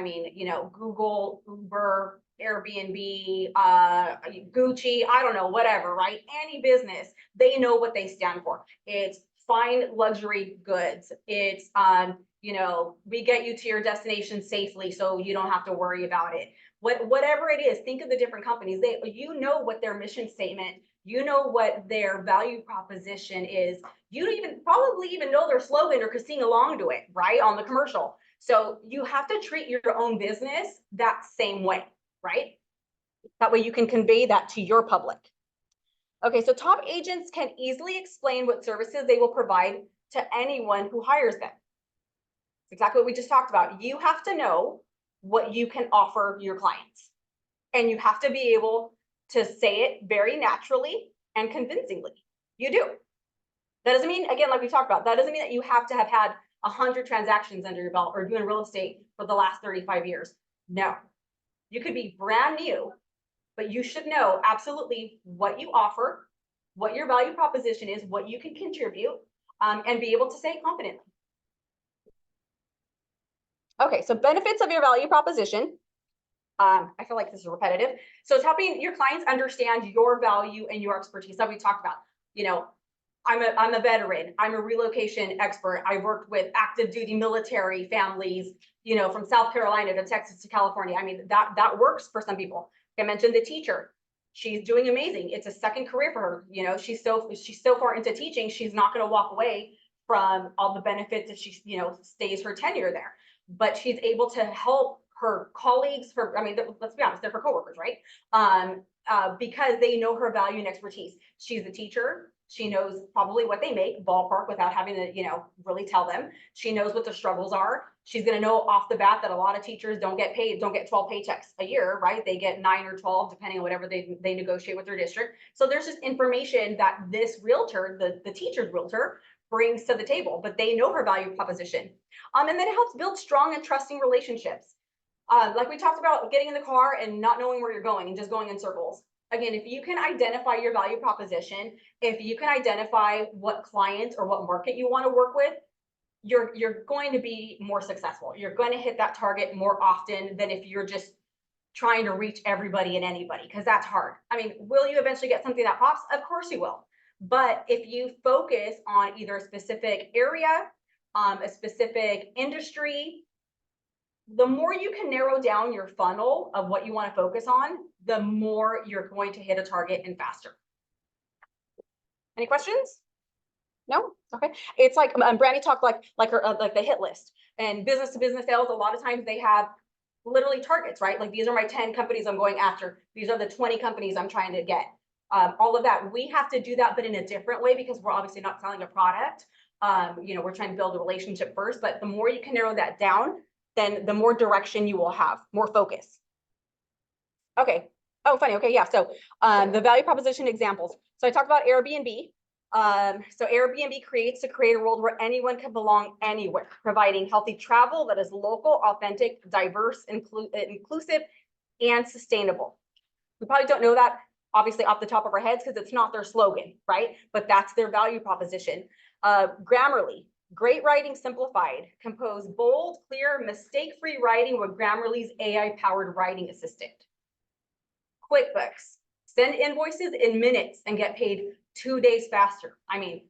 S1: Google, Uber, Airbnb, Gucci, I don't know, whatever, right? Any business, they know what they stand for. It's fine luxury goods. It's, we get you to your destination safely, so you don't have to worry about it. Whatever it is, think of the different companies. What their mission statement, what their value proposition is. You don't probably even know their slogan or could sing along to it, right? On the commercial. So you have to treat your own business that same way, right? That way you can convey that to your public. Okay, so top agents can easily explain what services they will provide to anyone who hires them. Exactly what we just talked about. You have to know what you can offer your clients, and you have to be able to say it very naturally and convincingly. You do. That doesn't mean, again, like we talked about, that doesn't mean that you have to have had 100 transactions under your belt or doing real estate for the last 35 years. No, you could be brand new but you should know absolutely what you offer, what your value proposition is, what you can contribute, and be able to say it confidently. Okay, so benefits of your value proposition. I feel like this is repetitive. So it's helping your clients understand your value and your expertise that we talked about. You know, I'm a veteran. I'm a relocation expert. I worked with active duty military families, you know, from South Carolina to Texas to California. I mean, that works for some people. I mentioned the teacher. She's doing amazing. It's a second career for her. You know, she's so far into teaching, she's not going to walk away from all the benefits if she, you know, stays her tenure there. But she's able to help her colleagues, let's be honest, they're her coworkers, right? Because they know her value and expertise. She's a teacher. She knows probably what they make, ballpark, without having to, you know, really tell them. She knows what the struggles are. She's going to know off the bat that a lot of teachers don't get 12 paychecks a year, right? They get 9 or 12, depending on whatever they negotiate with their district. So there's just information that this realtor, the teacher's realtor, brings to the table, but they know her value proposition. And then it helps build strong and trusting relationships. Like we talked about, getting in the car and not knowing where you're going and just going in circles. Again, if you can identify your value proposition, if you can identify what client or what market you want to work with, you're going to be more successful. You're going to hit that target more often than if you're just trying to reach everybody and anybody, because that's hard. I mean, will you eventually get something that pops? Of course you will. But if you focus on either a specific area, a specific industry, the more you can narrow down your funnel of what you want to focus on, the more you're going to hit a target and faster. Any questions? No? Okay. It's like Brandy talked like the hit list, and business to business sales. A lot of times they have literally targets, right? Like, these are my 10 companies I'm going after. These are the 20 companies I'm trying to get. All of that. We have to do that, but in a different way, because we're obviously not selling a product. You know, we're trying to build a relationship first, but the more you can narrow that down, then the more direction you will have, more focus. Okay. Oh, funny. Okay. Yeah. So the value proposition examples. So I talked about Airbnb. So Airbnb creates to create a world where anyone can belong anywhere, providing healthy travel that is local, authentic, diverse, inclusive, and sustainable. We probably don't know that obviously off the top of our heads because it's not their slogan, right? But that's their value proposition. Grammarly. Great writing simplified. Compose bold, clear, mistake-free writing with Grammarly's AI-powered writing assistant. QuickBooks. Send invoices in minutes and get paid 2 days faster. I mean,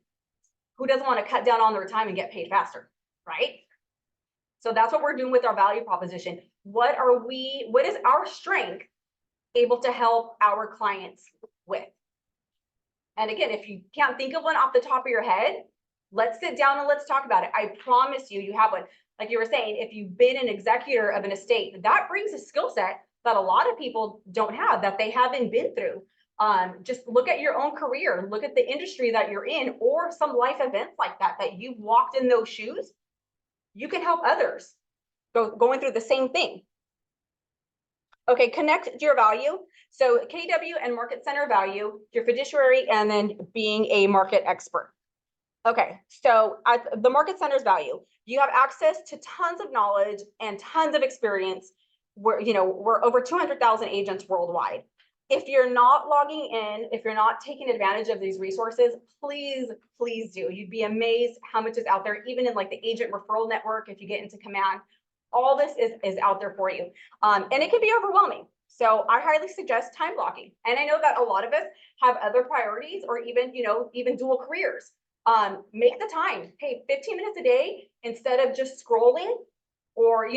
S1: who doesn't want to cut down on their time and get paid faster, right? So that's what we're doing with our value proposition. What is our strength able to help our clients with? And again, if you can't think of one off the top of your head, let's sit down and let's talk about it. I promise you, you have one. Like you were saying, if you've been an executor of an estate, that brings a skill set that a lot of people don't have, that they haven't been through. Just look at your own career, look at the industry that you're in, or some life events like that you've walked in those shoes. You can help others going through the same thing. Okay, connect to your value. So KW and market center value, your fiduciary, and then being a market expert. Okay, so at the market center's value, you have access to tons of knowledge and tons of experience. We're over 200,000 agents worldwide. If you're not logging in, if you're not taking advantage of these resources, please do. You'd be amazed how much is out there, even in like the agent referral network. If you get into Command, all this is out there for you. And it can be overwhelming. So I highly suggest time blocking. And I know that a lot of us have other priorities, or even dual careers. Make the time. Hey, 15 minutes a day, instead of just scrolling or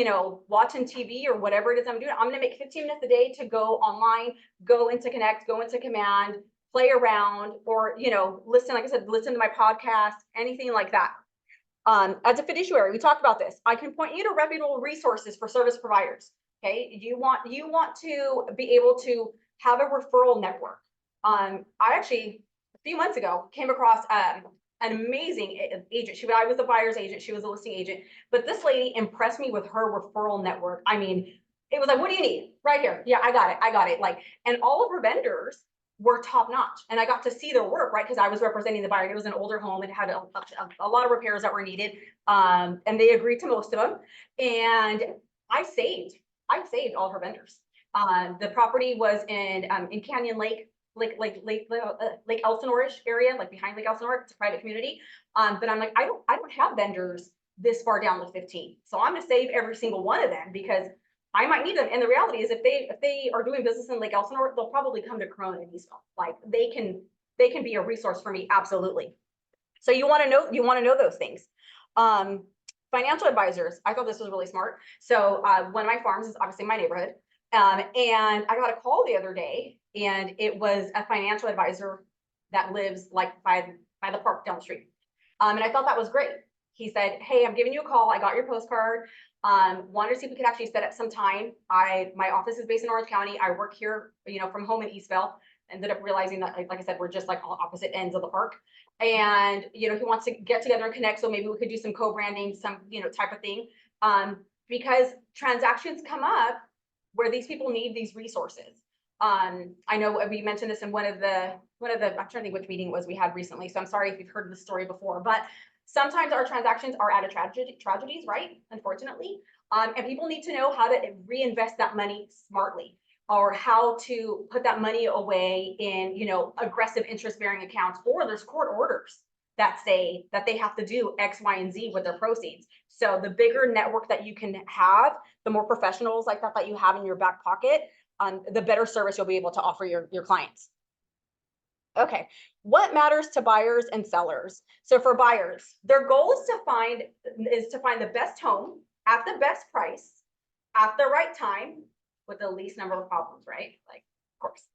S1: watching TV or whatever it is I'm doing, I'm gonna make 15 minutes a day to go online, go into Connect, go into Command, play around, or listen, like I said, listen to my podcast, anything like that. As a fiduciary, we talked about this. I can point you to reputable resources for service providers. Okay, you want to be able to have a referral network. I actually, a few months ago, came across an amazing agent. I was a buyer's agent. She was a listing agent. But this lady impressed me with her referral network. I mean, it was like, what do you need? Right here. Yeah, I got it. Like, and all of her vendors were top notch. And I got to see their work, right? Because I was representing the buyer. It was an older home. It had a lot of repairs that were needed. And they agreed to most of them. And I saved all her vendors. The property was in Canyon Lake, Lake Elsinore-ish area, like behind Lake Elsinore. It's a private community. But I'm like, I don't have vendors this far down the 15. So I'm gonna save every single one of them because I might need them. And the reality is if they are doing business in Lake Elsinore, they'll probably come to Corona and Eastville. Like they can be a resource for me. Absolutely. So you want to know those things. Financial advisors. I thought this was really smart. So one of my farms is obviously my neighborhood. And I got a call the other day and it was a financial advisor that lives like by the park down the street. And I thought that was great. He said, hey, I'm giving you a call. I got your postcard. Wanted to see if we could actually set up some time. My office is based in Orange County. I work here, from home in Eastville. Ended up realizing that, like I said, we're just like on opposite ends of the park. And, he wants to get together and connect. So maybe we could do some co-branding, some, type of thing. Because transactions come up where these people need these resources. I know we mentioned this in one of the, I'm trying to think which meeting it was we had recently. So I'm sorry if you've heard the story before, but sometimes our transactions are out of tragedies, right? Unfortunately. And people need to know how to reinvest that money smartly, or how to put that money away in, aggressive interest-bearing accounts, or there's court orders that say that they have to do X, Y, and Z with their proceeds. So the bigger network that you can have, the more professionals like that you have in your back pocket, the better service you'll be able to offer your clients. Okay, what matters to buyers and sellers? So for buyers, their goal is to find the best home at the best price at the right time with the least number of problems, right? Like, of course.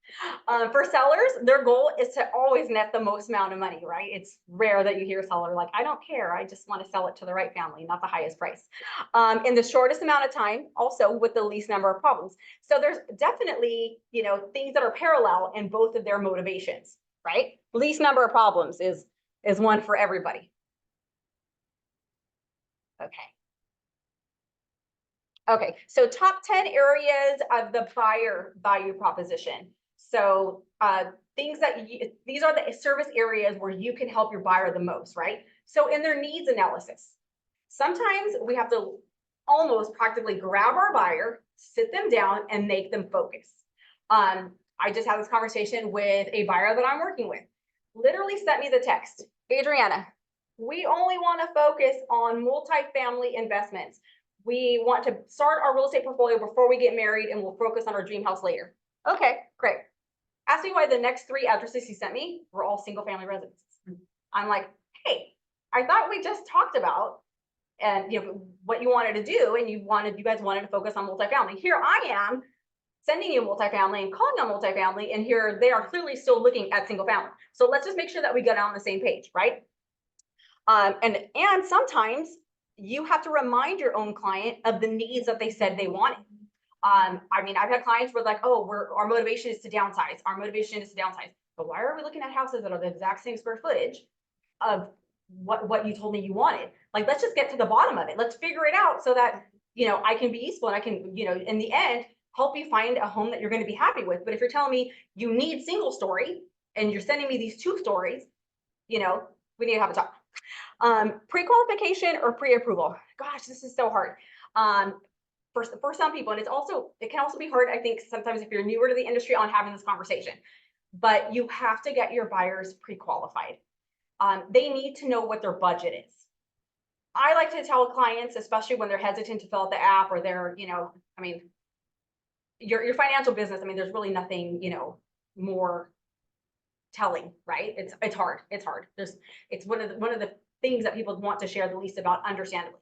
S1: For sellers, their goal is to always net the most amount of money, right? It's rare that you hear a seller like, I don't care, I just want to sell it to the right family, not the highest price. In the shortest amount of time, also with the least number of problems. So there's definitely, things that are parallel in both of their motivations, right? Least number of problems is one for everybody. Okay, so top 10 areas of the buyer value proposition. So these are the service areas where you can help your buyer the most, right? So in their needs analysis, sometimes we have to almost practically grab our buyer, sit them down, and make them focus. I just had this conversation with a buyer that I'm working with. Literally sent me the text, Adriana, we only want to focus on multifamily investments. We want to start our real estate portfolio before we get married, and we'll focus on our dream house later. Okay, great. Ask me why the next 3 addresses he sent me were all single family residences. I'm like, hey, I thought we just talked about and what you wanted to do, and you guys wanted to focus on multifamily. Here I am sending you multifamily and calling on multifamily, and here they are clearly still looking at single family. So let's just make sure that we get on the same page, right? And sometimes you have to remind your own client of the needs that they said they wanted. I mean, I've had clients where like, oh, our motivation is to downsize. Our motivation is to downsize. But why are we looking at houses that are the exact same square footage of what you told me you wanted? Like, let's just get to the bottom of it. Let's figure it out so that, I can be useful and I can, in the end, help you find a home that you're going to be happy with. But if you're telling me you need single story and you're sending me these 2 stories, we need to have a talk. Pre-qualification or pre-approval. Gosh, this is so hard. For some people, and it can also be hard, I think, sometimes if you're newer to the industry on having this conversation, but you have to get your buyers pre-qualified. They need to know what their budget is. I like to tell clients, especially when they're hesitant to fill out the app or they're, I mean, your financial business, I mean, there's really nothing, more telling, right? It's hard. It's one of the things that people want to share the least about, understandably.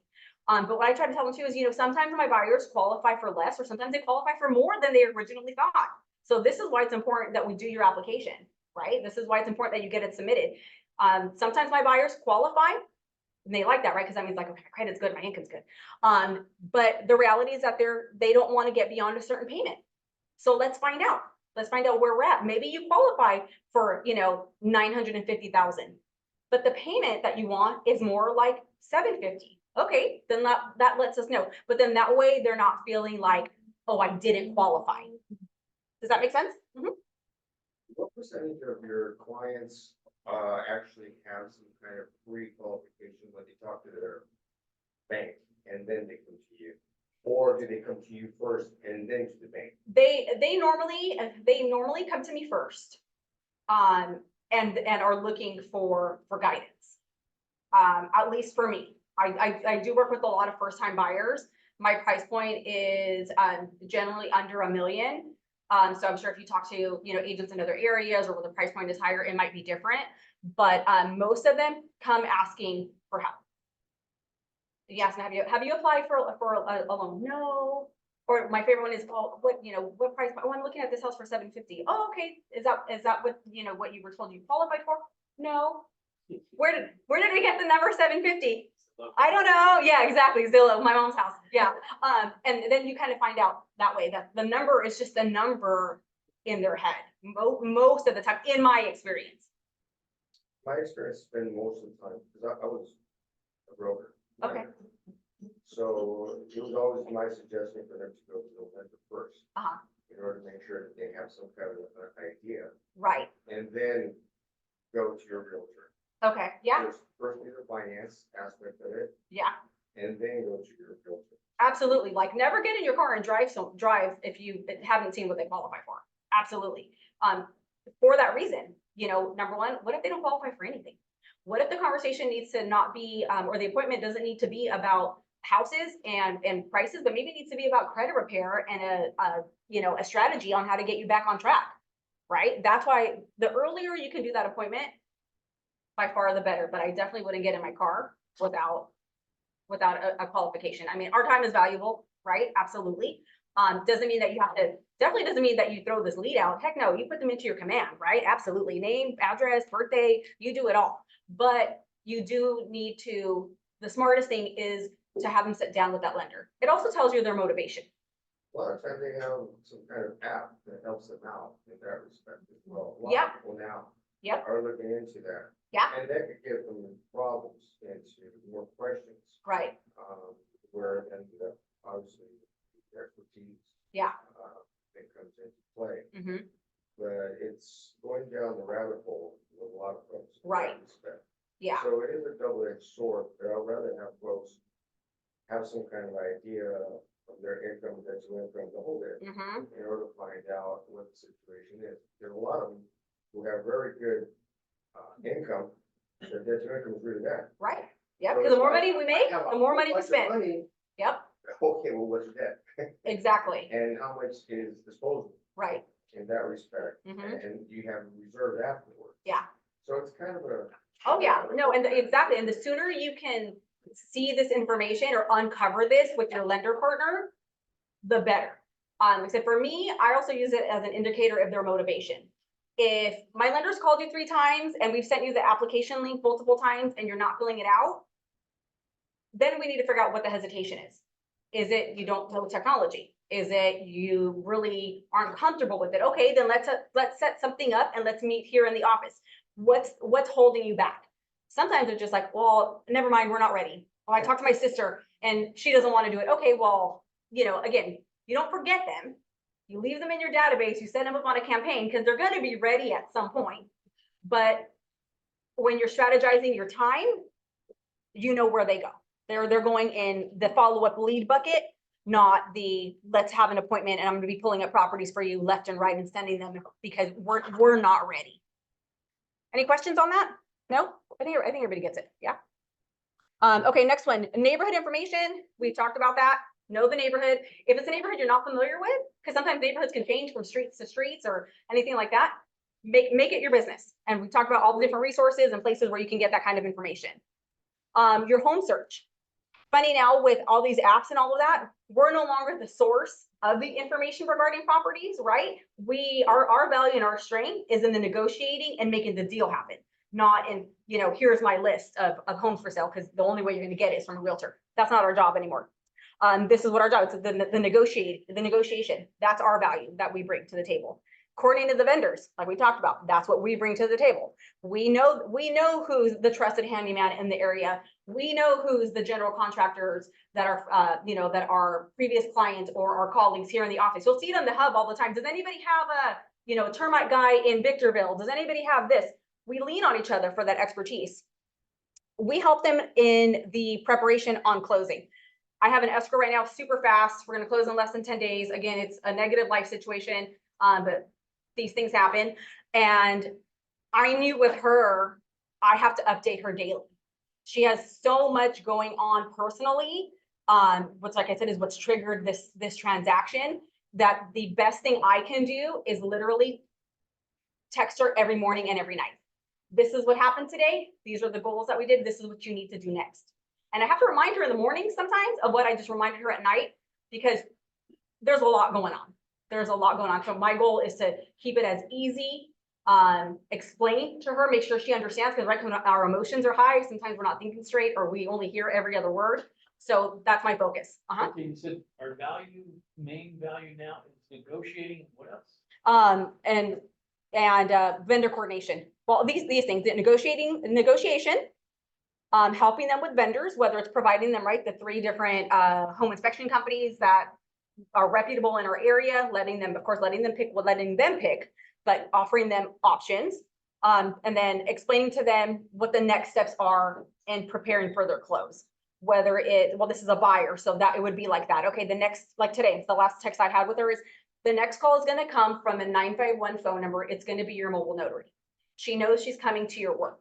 S1: But what I try to tell them too is, sometimes my buyers qualify for less, or sometimes they qualify for more than they originally thought. So this is why it's important that we do your application, right? This is why it's important that you get it submitted. Sometimes my buyers qualify and they like that, right? Because that means like, okay, my credit's good, my income's good. But the reality is that they don't want to get beyond a certain payment. So let's find out. Let's find out where we're at. Maybe you qualify for, $950,000, but the payment that you want is more like $750,000. Okay, then that lets us know. But then that way they're not feeling like, oh, I didn't qualify. Does that make sense? Mm-hmm.
S7: What percentage of your clients actually have some kind of pre-qualification when they talk to their bank and then they come to you? Or do they come to you first and then to the bank?
S1: They normally come to me first. And are looking for guidance. At least for me, I do work with a lot of first time buyers. My price point is, generally under $1 million. So I'm sure if you talk to, agents in other areas or where the price point is higher, it might be different. But, most of them come asking for help. Yes, have you applied for a loan? No. Or my favorite one is, well, what price? Oh, I'm looking at this house for $750. Oh, okay. Is that what, what you were told you qualified for? No. Where did we get the number 750? I don't know. Yeah, exactly. Zillow, my mom's house. Yeah. And then you kind of find out that way that the number is just a number in their head most of the time, in my experience.
S7: My experience has been most of the time, because I was a broker.
S1: Okay.
S7: So it was always my suggestion for them to go to the lender first.
S1: Uh-huh.
S7: In order to make sure that they have some kind of an idea,
S1: Right.
S7: and then go to your realtor.
S1: Okay. Yeah.
S7: First do the finance aspect of it,
S1: Yeah.
S7: and then go to your realtor.
S1: Absolutely. Like, never get in your car and drive if you haven't seen what they qualify for. Absolutely. For that reason, number one, what if they don't qualify for anything? What if the conversation needs to not be, or the appointment doesn't need to be about houses and prices, but maybe it needs to be about credit repair and a strategy on how to get you back on track, right? That's why the earlier you can do that appointment, by far the better. But I definitely wouldn't get in my car without a qualification. I mean, our time is valuable, right? Absolutely. Doesn't mean that you have to, definitely doesn't mean that you throw this lead out. Heck no, you put them into your command, right? Absolutely. Name, address, birthday, you do it all. But you do need to, the smartest thing is to have them sit down with that lender. It also tells you their motivation.
S7: A lot of times they have some kind of app that helps them out in that respect as well. A lot
S1: Yep.
S7: of people now
S1: Yep.
S7: are looking into that.
S1: Yeah.
S7: And that could give them problems into more questions.
S1: Right.
S7: Where then obviously the expertise.
S1: Yeah.
S7: That comes into play.
S1: Mm-hmm.
S7: But it's going down the rabbit hole with a lot of folks. in that
S1: Right.
S7: respect.
S1: Yeah.
S7: So it is a double-edged sword, but I'd rather have folks have some kind of idea of their income, debt to income, the whole bit,
S1: Mm-hmm.
S7: in order to find out what the situation is. There's a lot of them who have very good income, their debt to income is really bad.
S1: Right. Yeah.
S7: So
S1: Because the
S7: it's
S1: more
S7: like,
S1: money we
S7: I
S1: make,
S7: have a
S1: the more
S7: whole
S1: money we
S7: bunch of
S1: spend.
S7: money.
S1: Yep.
S7: Okay, well, what's your debt?
S1: Exactly.
S7: And how much is disposable
S1: Right.
S7: in that respect?
S1: Mhm.
S7: And you have reserve afterwards.
S1: Yeah.
S7: So it's kind of a.
S1: Oh, yeah. No, and exactly. And the sooner you can see this information or uncover this with your lender partner, the better. Except for me, I also use it as an indicator of their motivation. If my lender's called you 3 times and we've sent you the application link multiple times and you're not filling it out, then we need to figure out what the hesitation is. Is it you don't know technology? Is it you really aren't comfortable with it? Okay, then let's set something up and let's meet here in the office. What's holding you back? Sometimes it's just like, well, never mind, we're not ready. Well, I talked to my sister and she doesn't want to do it. Okay, well, again, you don't forget them. You leave them in your database, you set them up on a campaign because they're going to be ready at some point. But when you're strategizing your time, you know where they go. They're going in the follow-up lead bucket, not the let's have an appointment and I'm going to be pulling up properties for you left and right and sending them because we're not ready. Any questions on that? No? I think everybody gets it. Yeah. Okay, next one, neighborhood information. We've talked about that. Know the neighborhood. If it's a neighborhood you're not familiar with, because sometimes neighborhoods can change from streets to streets or anything like that, make it your business. And we talked about all the different resources and places where you can get that kind of information. Your home search. Funny now with all these apps and all of that, we're no longer the source of the information regarding properties, right? Our value and our strength is in the negotiating and making the deal happen, not in, here's my list of homes for sale, because the only way you're going to get it is from a realtor. That's not our job anymore. This is what our job is, the negotiation. That's our value that we bring to the table. Coordinating the vendors, like we talked about, that's what we bring to the table. We know who's the trusted handyman in the area. We know who's the general contractors that are, that are previous clients or our colleagues here in the office. You'll see it on the hub all the time. Does anybody have a termite guy in Victorville? Does anybody have this? We lean on each other for that expertise. We help them in the preparation on closing. I have an escrow right now, super fast. We're gonna close in less than 10 days. Again, it's a negative life situation, but these things happen. And I knew with her, I have to update her daily. She has so much going on personally, which, like I said, is what's triggered this transaction, that the best thing I can do is literally text her every morning and every night. This is what happened today. These are the goals that we did. This is what you need to do next. And I have to remind her in the morning sometimes of what I just reminded her at night, because there's a lot going on. There's a lot going on. So my goal is to keep it as easy, explain to her, make sure she understands, because right when our emotions are high, sometimes we're not thinking straight, or we only hear every other word. So that's my focus.
S5: Okay, you said our main value now is negotiating, what else?
S1: And vendor coordination. Well, these things, the negotiation, helping them with vendors, whether it's providing them, right, the 3 different home inspection companies that are reputable in our area, letting them pick, but offering them options, and then explaining to them what the next steps are in preparing for their close. Whether this is a buyer, so that it would be like that. Okay, the next, like today, the last text I had with her is, the next call is going to come from a 951 phone number. It's going to be your mobile notary. She knows she's coming to your work.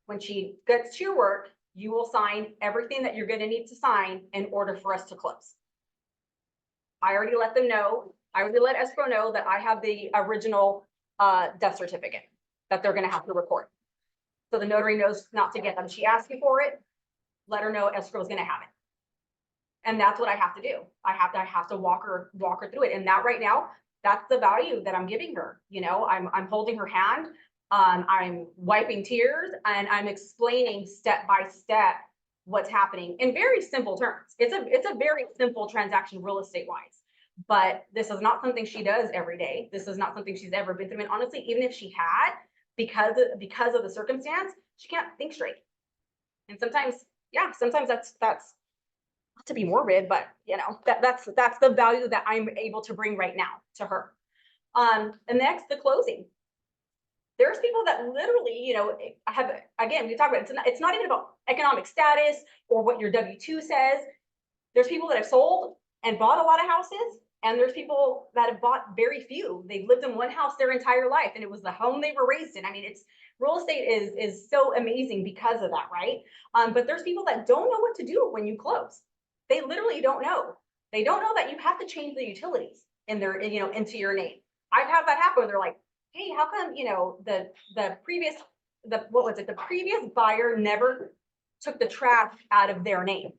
S1: When she gets to your work, you will sign everything that you're going to need to sign in order for us to close. I already let them know. I already let escrow know that I have the original death certificate that they're going to have to record. So the notary knows not to get them. She asked me for it. Let her know escrow is going to have it. And that's what I have to do. I have to walk her through it. And that right now, that's the value that I'm giving her. You know, I'm holding her hand. I'm wiping tears, and I'm explaining step by step what's happening in very simple terms. It's a very simple transaction real estate wise, but this is not something she does every day. This is not something she's ever been through. And honestly, even if she had, because of the circumstance, she can't think straight. And sometimes that's not to be morbid, but you know, that's the value that I'm able to bring right now to her. And next, the closing. There's people that literally, you know, have, again, we talk about it's not even about economic status or what your W-2 says. There's people that have sold and bought a lot of houses, and there's people that have bought very few. They've lived in one house their entire life, and it was the home they were raised in. I mean, real estate is so amazing because of that, right? But there's people that don't know what to do when you close. They literally don't know. They don't know that you have to change the utilities in their, you know, into your name. I've had that happen. They're like, hey, how come, you know, the previous buyer never took the trash out of their name,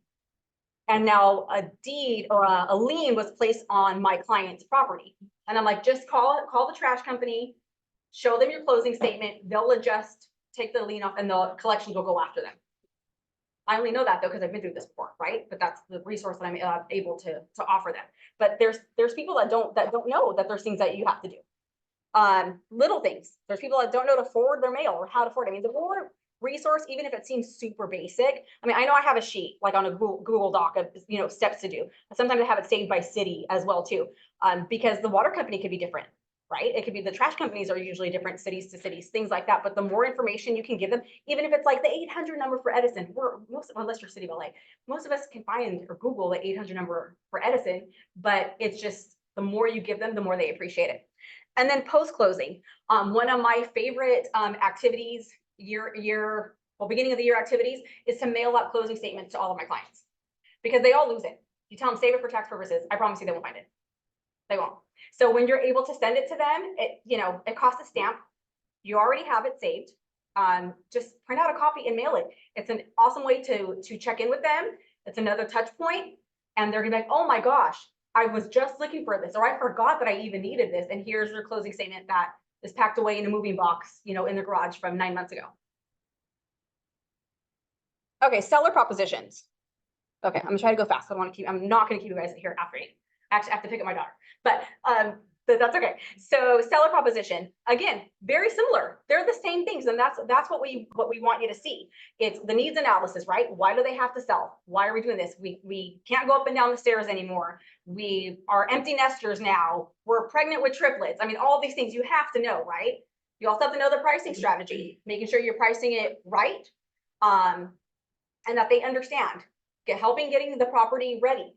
S1: and now a deed or a lien was placed on my client's property. And I'm like, just call the trash company, show them your closing statement, they'll adjust, take the lien off, and the collections will go after them. I only know that though because I've been through this before, right? But that's the resource that I'm able to offer them. But there's people that don't know that there's things that you have to do. Little things. There's people that don't know to forward their mail or how to forward. I mean, the more resource, even if it seems super basic. I mean, I know I have a sheet like on a Google Doc of, you know, steps to do. Sometimes I have it saved by city as well too, because the water company could be different, right? It could be the trash companies are usually different cities to cities, things like that. But the more information you can give them, even if it's like the 800 number for Edison, unless you're City of LA, most of us can find or Google the 800 number for Edison, but it's just the more you give them, the more they appreciate it. And then post-closing, one of my favorite activities, beginning of the year activities, is to mail out closing statements to all of my clients, because they all lose it. You tell them save it for tax purposes, I promise you they won't find it. They won't. So when you're able to send it to them, it costs a stamp. You already have it saved. Just print out a copy and mail it. It's an awesome way to check in with them. It's another touch point, and they're gonna be like, oh my gosh, I was just looking for this, or I forgot that I even needed this. And here's your closing statement that is packed away in a moving box, you know, in the garage from 9 months ago. Okay, seller propositions. Okay, I'm gonna try to go fast. I'm not gonna keep you guys here after 8. Actually, I have to pick up my daughter, but that's okay. So seller proposition, again, very similar. They're the same things, and that's what we want you to see. It's the needs analysis, right? Why do they have to sell? Why are we doing this? We can't go up and down the stairs anymore. We are empty nesters now. We're pregnant with triplets. I mean, all these things you have to know, right? You also have to know the pricing strategy, making sure you're pricing it right, and that they understand. helping getting the property ready.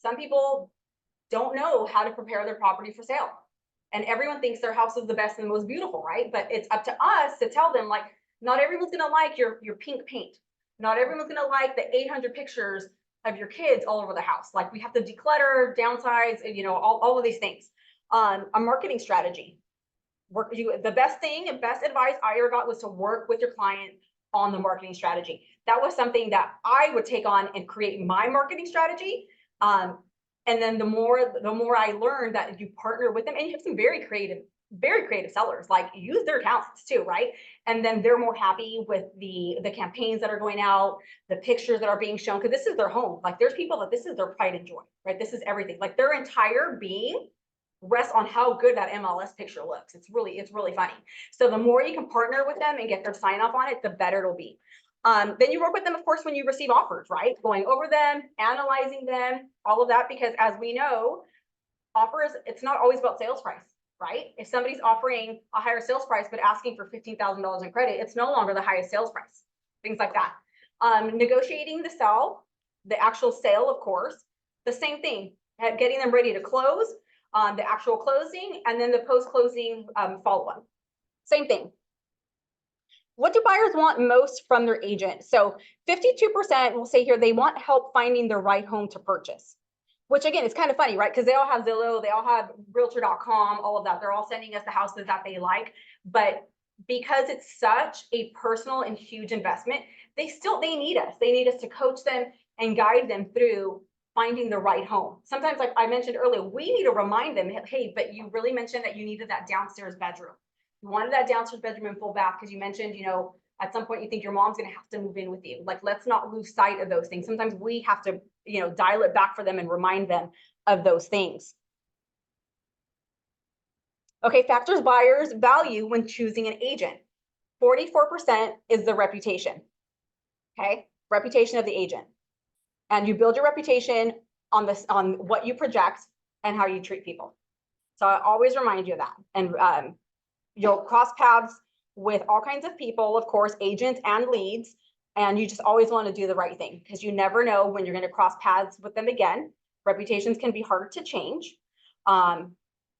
S1: Some people don't know how to prepare their property for sale. And everyone thinks their house is the best and the most beautiful, right? But it's up to us to tell them, like, not everyone's gonna like your pink paint. Not everyone's gonna like the 800 pictures of your kids all over the house. Like, we have to declutter, downsize, and, you know, all of these things. A marketing strategy. The best thing and best advice I ever got was to work with your client on the marketing strategy. That was something that I would take on and create my marketing strategy. And then the more I learned that you partner with them, and you have some very creative sellers, like, use their talents too, right? And then they're more happy with the campaigns that are going out, the pictures that are being shown, because this is their home. Like, there's people that this is their pride and joy, right? This is everything. Like, their entire being rests on how good that MLS picture looks. It's really funny. So the more you can partner with them and get their sign off on it, the better it'll be. Then you work with them, of course, when you receive offers, right? Going over them, analyzing them, all of that, because as we know, offers, it's not always about sales price, right? If somebody's offering a higher sales price, but asking for $15,000 in credit, it's no longer the highest sales price, things like that. Negotiating the actual sale, of course, the same thing, getting them ready to close, the actual closing, and then the post-closing follow-up. Same thing. What do buyers want most from their agent? So 52% will say here they want help finding the right home to purchase, which again, is kind of funny, right? Because they all have Zillow, they all have realtor.com, all of that. They're all sending us the houses that they like. But because it's such a personal and huge investment, they need us. They need us to coach them and guide them through finding the right home. Sometimes, like I mentioned earlier, we need to remind them, hey, but you really mentioned that you needed that downstairs bedroom. You wanted that downstairs bedroom and full bath because you mentioned, you know, at some point you think your mom's going to have to move in with you. Like, let's not lose sight of those things. Sometimes we have to, you know, dial it back for them and remind them of those things. Okay, factors buyers value when choosing an agent. 44% is the reputation. Okay, reputation of the agent. And you build your reputation on what you project and how you treat people. So I always remind you of that. And you'll cross paths with all kinds of people, of course, agents and leads. And you just always want to do the right thing because you never know when you're going to cross paths with them again. Reputations can be hard to change.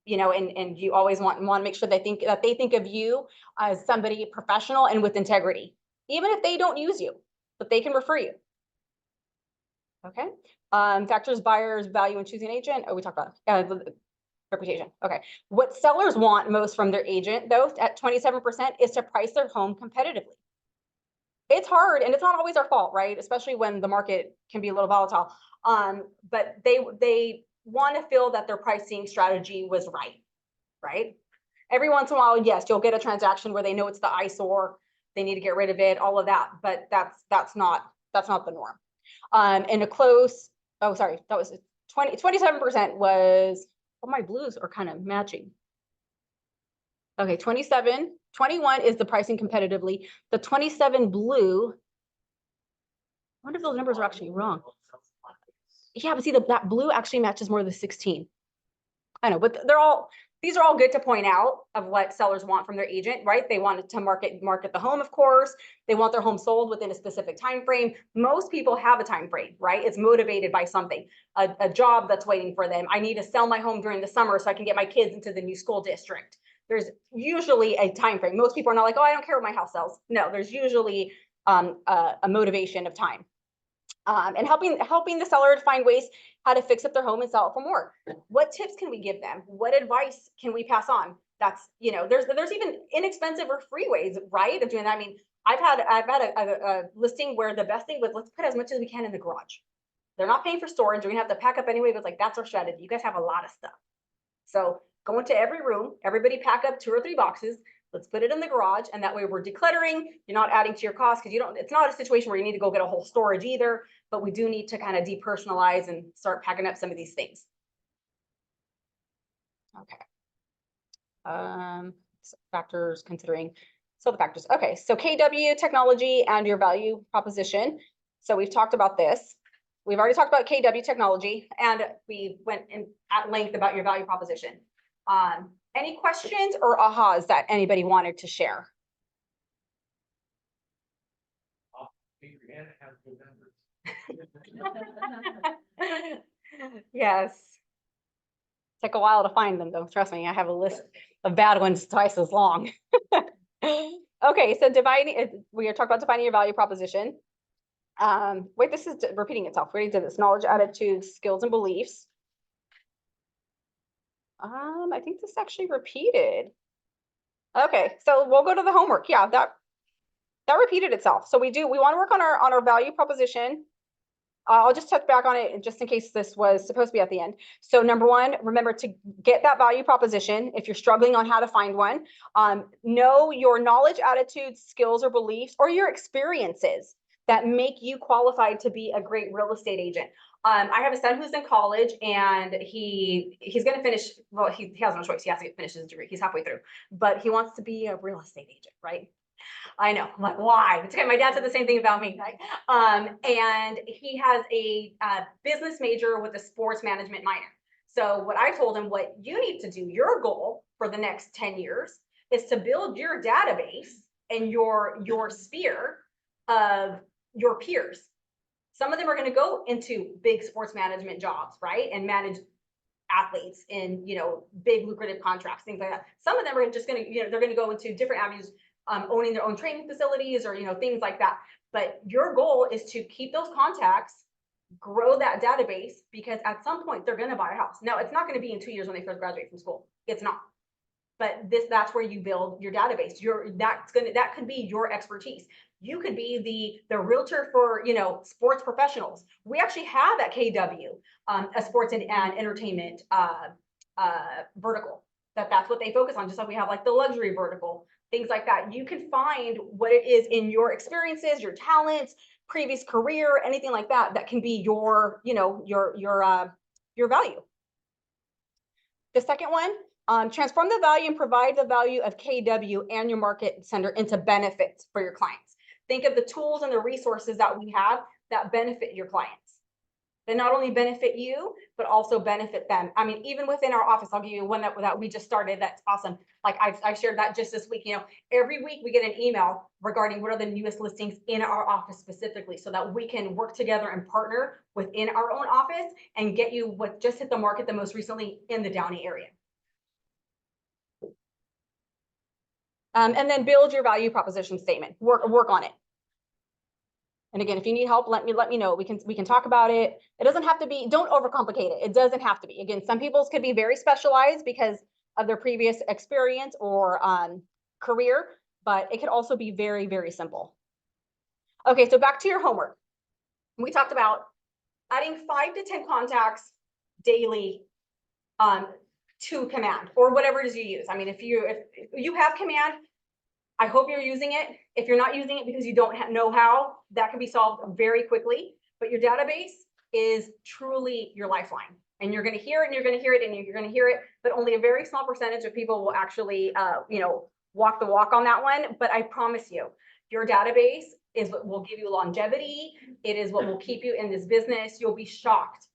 S1: You know, and you always want to make sure they think of you as somebody professional and with integrity, even if they don't use you, but they can refer you. Okay. Factors buyers value in choosing an agent. Oh, we talked about reputation. Okay. What sellers want most from their agent, though, at 27%, is to price their home competitively. It's hard, and it's not always our fault, right? Especially when the market can be a little volatile. But they want to feel that their pricing strategy was right? Every once in a while, yes, you'll get a transaction where they know it's the eyesore, they need to get rid of it, all of that, but that's not the norm. And a close, oh, sorry, that was 27% was, oh, my blues are kind of matching. Okay, 21 is the pricing competitively. The 27 blue, I wonder if those numbers are actually wrong. Yeah, but see, that blue actually matches more of the 16. I know, but these are all good to point out of what sellers want from their agent, right? They want to market the home, of course. They want their home sold within a specific time frame. Most people have a time frame, right? It's motivated by something, a job that's waiting for them. I need to sell my home during the summer so I can get my kids into the new school district. There's usually a time frame. Most people are not like, oh, I don't care what my house sells. No, there's usually a motivation of time. And helping the seller to find ways how to fix up their home and sell it for more. What tips can we give them? What advice can we pass on? That's, you know, there's even inexpensive or free ways, right, of doing that. I mean, I've had a listing where the best thing was, let's put as much as we can in the garage. They're not paying for storage. We're gonna have to pack up anyway, but like, that's our strategy. You guys have a lot of stuff. So go into every room, everybody pack up 2 or 3 boxes. Let's put it in the garage, and that way we're decluttering. You're not adding to your cost because it's not a situation where you need to go get a whole storage either, but we do need to kind of depersonalize and start packing up some of these things. Okay. Factors considering, so the factors. Okay, so KW technology and your value proposition. So we've talked about this. We've already talked about KW technology, and we went in at length about your value proposition. Any questions or ahas that anybody wanted to share? Yes. Take a while to find them though. Trust me, I have a list of bad ones twice as long. Okay, so we are talking about defining your value proposition. Wait, this is repeating itself. We already did this. Knowledge, attitudes, skills, and beliefs. I think this actually repeated. Okay, so we'll go to the homework. Yeah, that repeated itself. So we want to work on our value proposition. I'll just touch back on it just in case this was supposed to be at the end. So number one, remember to get that value proposition. If you're struggling on how to find one, know your knowledge, attitudes, skills, or beliefs, or your experiences that make you qualified to be a great real estate agent. I have a son who's in college and he's going to finish. Well, he has no choice. He has to finish his degree. He's halfway through, but he wants to be a real estate agent, right? I know, I'm like, why? It's okay. My dad said the same thing about me, right? And he has a business major with a sports management minor. So what I told him, what you need to do, your goal for the next 10 years is to build your database and your sphere of your peers. Some of them are going to go into big sports management jobs, right? And manage athletes in, big lucrative contracts, things like that. Some of them are just going to, they're going to go into different avenues, owning their own training facilities or, things like that. But your goal is to keep those contacts, grow that database, because at some point they're going to buy a house. Now, it's not going to be in 2 years when they first graduate from school. It's not. But that's where you build your database. That could be your expertise. You could be the realtor for, sports professionals. We actually have at KW a sports and entertainment vertical. That's what they focus on, just like we have like the luxury vertical, things like that. You can find what it is in your experiences, your talents, previous career, anything like that, that can be your value. The second one, transform the value and provide the value of KW and your market center into benefits for your clients. Think of the tools and the resources that we have that benefit your clients. They not only benefit you, but also benefit them. I mean, even within our office, I'll give you one that we just started. That's awesome. Like I shared that just this week. Every week we get an email regarding what are the newest listings in our office specifically, so that we can work together and partner within our own office and get you what just hit the market the most recently in the Downey area. And then build your value proposition statement. Work on it. And again, if you need help, let me know. We can talk about it. It doesn't have to be, don't overcomplicate it. It doesn't have to be. Again, some people's could be very specialized because of their previous experience or career, but it could also be very, very simple. Okay, so back to your homework. We talked about adding 5 to 10 contacts daily to Command or whatever it is you use. I mean, if you have Command, I hope you're using it. If you're not using it because you don't know how, that can be solved very quickly. But your database is truly your lifeline. And you're going to hear it and you're going to hear it and you're going to hear it. But only a very small percentage of people will actually, walk the walk on that one. But I promise you, your database is what will give you longevity. It is what will keep you in this business. You'll be shocked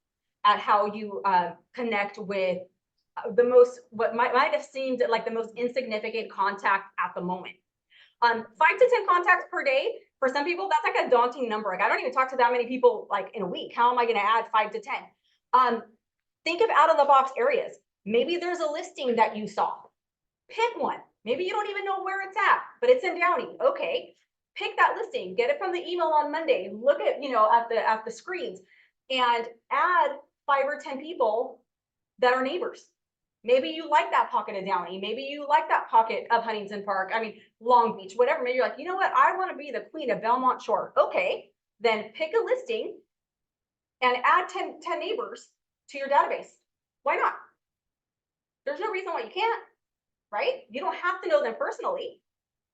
S1: at how you connect with what might have seemed like the most insignificant contact at the moment. 5 to 10 contacts per day. For some people, that's like a daunting number. Like I don't even talk to that many people like in a week. How am I going to add 5 to 10? Think of out of the box areas. Maybe there's a listing that you saw. Pick one. Maybe you don't even know where it's at, but it's in Downey. Okay. Pick that listing, get it from the email on Monday, look at, at the screens and add 5 or 10 people that are neighbors. Maybe you like that pocket of Downey. Maybe you like that pocket of Huntington Park. I mean, Long Beach, whatever. Maybe you're like, you know what? I want to be the queen of Belmont Shore. Okay, then pick a listing and add 10 neighbors to your database. Why not? There's no reason why you can't, right? You don't have to know them personally.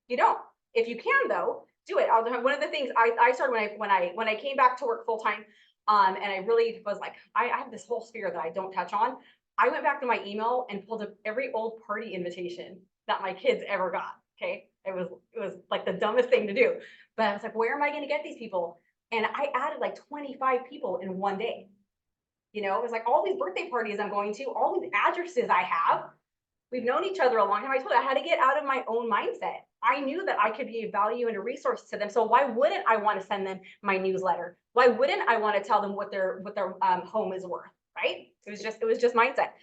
S1: You don't. If you can, though, do it. One of the things I started when I came back to work full time, and I really was like, I have this whole sphere that I don't touch on. I went back to my email and pulled up every old party invitation that my kids ever got. Okay. It was like the dumbest thing to do, but I was like, where am I going to get these people? And I added like 25 people in one day. It was like all these birthday parties I'm going to, all these addresses I have. We've known each other a long time. I told you I had to get out of my own mindset. I knew that I could be of value and a resource to them. So why wouldn't I want to send them my newsletter? Why wouldn't I want to tell them what their home is worth? Right? It was just mindset.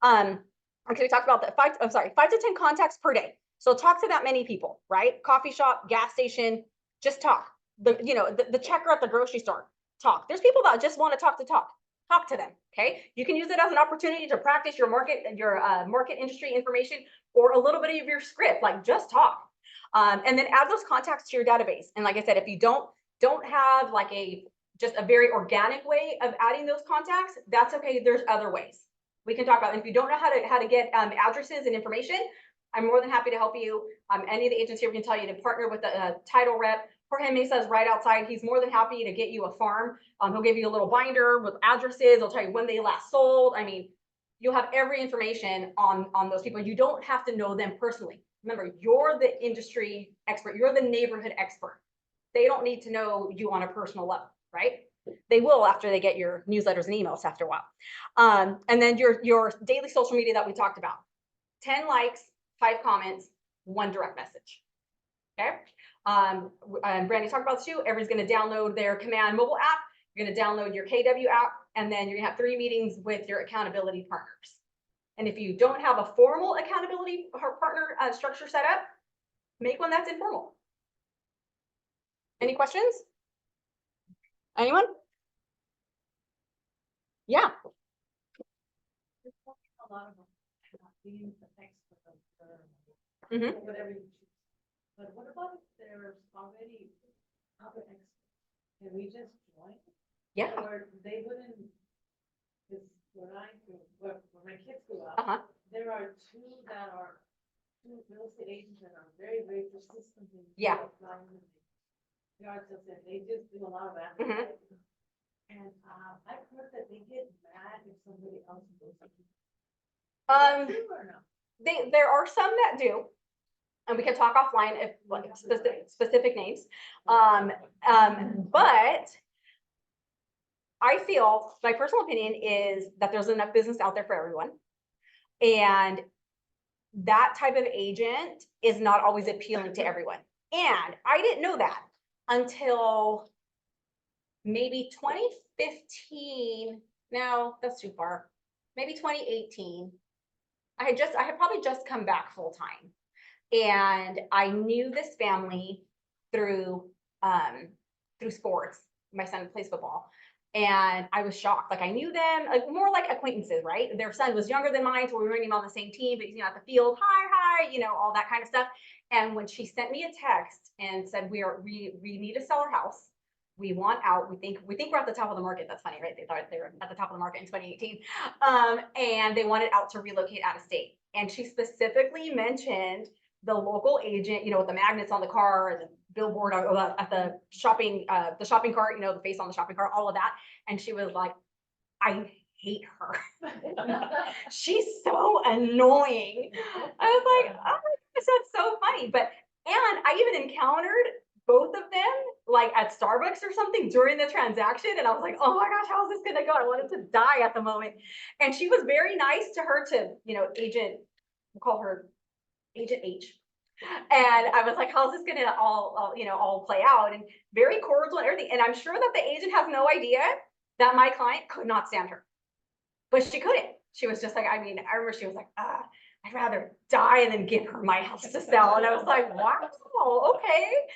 S1: Okay, we talked about the 5 to 10 contacts per day. So talk to that many people, right? Coffee shop, gas station, just talk. The checker at the grocery store, talk. There's people that just want to talk. Talk to them. Okay. You can use it as an opportunity to practice your market industry information or a little bit of your script, like just talk. And then add those contacts to your database. And like I said, if you don't have like just a very organic way of adding those contacts, that's okay. There's other ways we can talk about. And if you don't know how to get addresses and information, I'm more than happy to help you. Any of the agents here can tell you to partner with a title rep. Jorge Mesa is right outside. He's more than happy to get you a farm. He'll give you a little binder with addresses. He'll tell you when they last sold. I mean, you'll have every information on those people. You don't have to know them personally. Remember, you're the industry expert. You're the neighborhood expert. They don't need to know you on a personal level, right? They will after they get your newsletters and emails after a while. And then your daily social media that we talked about. 10 likes, 5 comments, 1 direct message. Okay. And Brandy talked about this too. Everyone's going to download their Command mobile app. You're going to download your KW app, and then you're going to have 3 meetings with your accountability partners. And if you don't have a formal accountability partner structure set up, make one that's informal. Any questions? Anyone? Yeah.
S6: A lot of them being the expert of
S1: Mhm.
S6: whatever you choose. But what about if there's already other experts? Can we just join?
S1: Yeah.
S6: Or they wouldn't, because where my kids grew up,
S1: Uh-huh.
S6: there are 2 real estate agents that are very, very persistent in
S1: Yeah.
S6: applying the yard sales, and they just do a lot of
S1: Mm-hmm.
S6: advertising. And I've heard that they get mad if somebody else goes up. Or no?
S1: There are some that do, and we can talk offline if like specific names. But I feel my personal opinion is that there's enough business out there for everyone, and that type of agent is not always appealing to everyone. And I didn't know that until maybe 2015. No, that's too far. Maybe 2018. I had probably just come back full time, and I knew this family through sports. My son plays football, and I was shocked. Like I knew them, like more like acquaintances, right? Their son was younger than mine, so we weren't even on the same team, but at the field, hi, all that kind of stuff. And when she sent me a text and said, we need to sell our house. We want out. We think we're at the top of the market. That's funny, right? They thought they were at the top of the market in 2018. And they wanted out to relocate out of state. And she specifically mentioned the local agent, with the magnets on the car and the billboard at the shopping cart, the face on the shopping cart, all of that. And she was like, I hate her. She's so annoying. I was like, oh, this is so funny. And I even encountered both of them like at Starbucks or something during the transaction. And I was like, oh my gosh, how is this gonna go? I wanted to die at the moment. And she was very nice to her agent, we'll call her Agent H. And I was like, how's this gonna all play out? And very cordial and everything. And I'm sure that the agent has no idea that my client could not stand her. But she couldn't. She was just like, I remember she was like, I'd rather die than give her my house to sell. And I was like, wow, okay.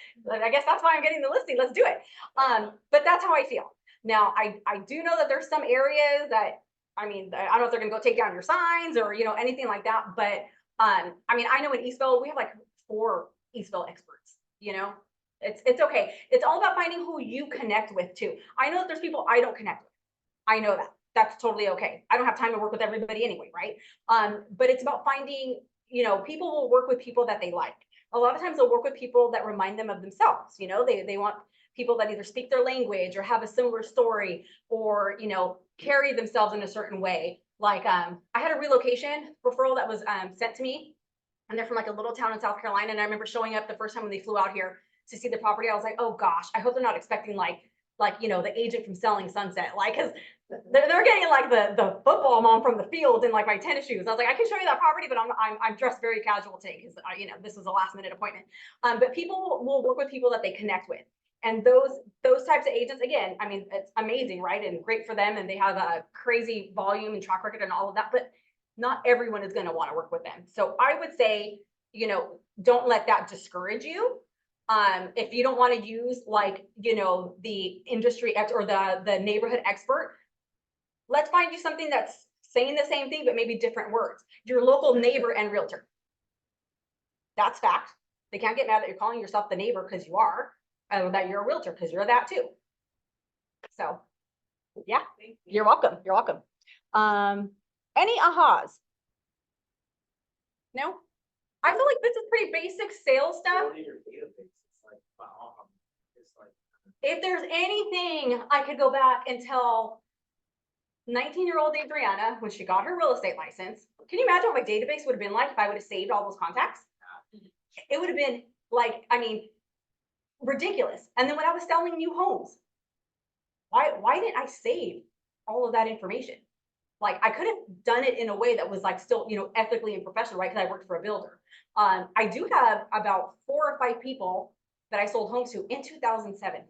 S1: I guess that's why I'm getting the listing. Let's do it. But that's how I feel. Now, I do know that there's some areas that, I don't know if they're going to go take down your signs or, anything like that. But I know in Eastville, we have like 4 Eastville experts, it's okay. It's all about finding who you connect with too. I know that there's people I don't connect with. I know that. That's totally okay. I don't have time to work with everybody anyway, right? But it's about finding, people will work with people that they like. A lot of times they'll work with people that remind them of themselves. They want people that either speak their language or have a similar story or, carry themselves in a certain way. Like I had a relocation referral that was sent to me, and they're from like a little town in South Carolina. And I remember showing up the first time when they flew out here to see the property. I was like, oh gosh, I hope they're not expecting like like, you know, the agent from Selling Sunset, like, cause they're getting like the football mom from the field in like my tennis shoes. I was like, I can show you that property, but I'm dressed very casual today because you know, this was a last minute appointment. But people will work with people that they connect with. And those types of agents, again, I mean, it's amazing, right? And great for them. And they have a crazy volume and track record and all of that, but not everyone is going to want to work with them. So I would say, you know, don't let that discourage you. If you don't want to use like, you know, the industry or the neighborhood expert, let's find you something that's saying the same thing, but maybe different words. Your local neighbor and realtor. That's fact. They can't get mad that you're calling yourself the neighbor because you are, or that you're a realtor because you're that too. So yeah, you're welcome. You're welcome. Any ahas? No? I feel like this is pretty basic sales stuff. If there's anything I could go back and tell 19-year-old Adriana when she got her real estate license, can you imagine what my database would have been like if I would have saved all those contacts? It would have been like, I mean, ridiculous. And then when I was selling new homes, why didn't I save all of that information? Like I could have done it in a way that was like still, you know, ethically and professional, right? Because I worked for a builder. I do have about 4 or 5 people that I sold homes to in 2007,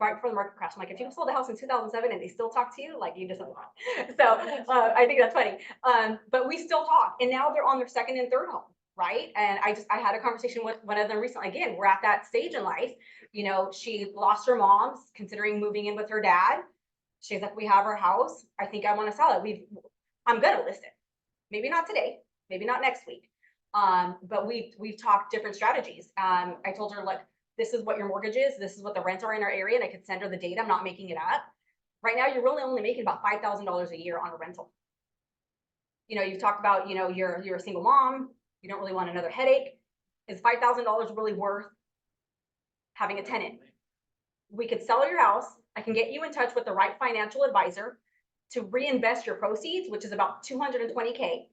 S1: right before the market crash. I'm like, if you sold a house in 2007 and they still talk to you, like you just don't know. So I think that's funny. But we still talk, and now they're on their 2nd and 3rd home, right? And I had a conversation with one of them recently. Again, we're at that stage in life. You know, she lost her mom, considering moving in with her dad. She's like, we have our house. I think I want to sell it. I'm gonna list it. Maybe not today, maybe not next week. But we've talked different strategies. I told her, look, this is what your mortgage is. This is what the rents are in our area. And I could send her the data. I'm not making it up. Right now, you're really only making about $5,000 a year on a rental. You know, you've talked about, you know, you're a single mom. You don't really want another headache. Is $5,000 really worth having a tenant? We could sell your house. I can get you in touch with the right financial advisor to reinvest your proceeds, which is about $220K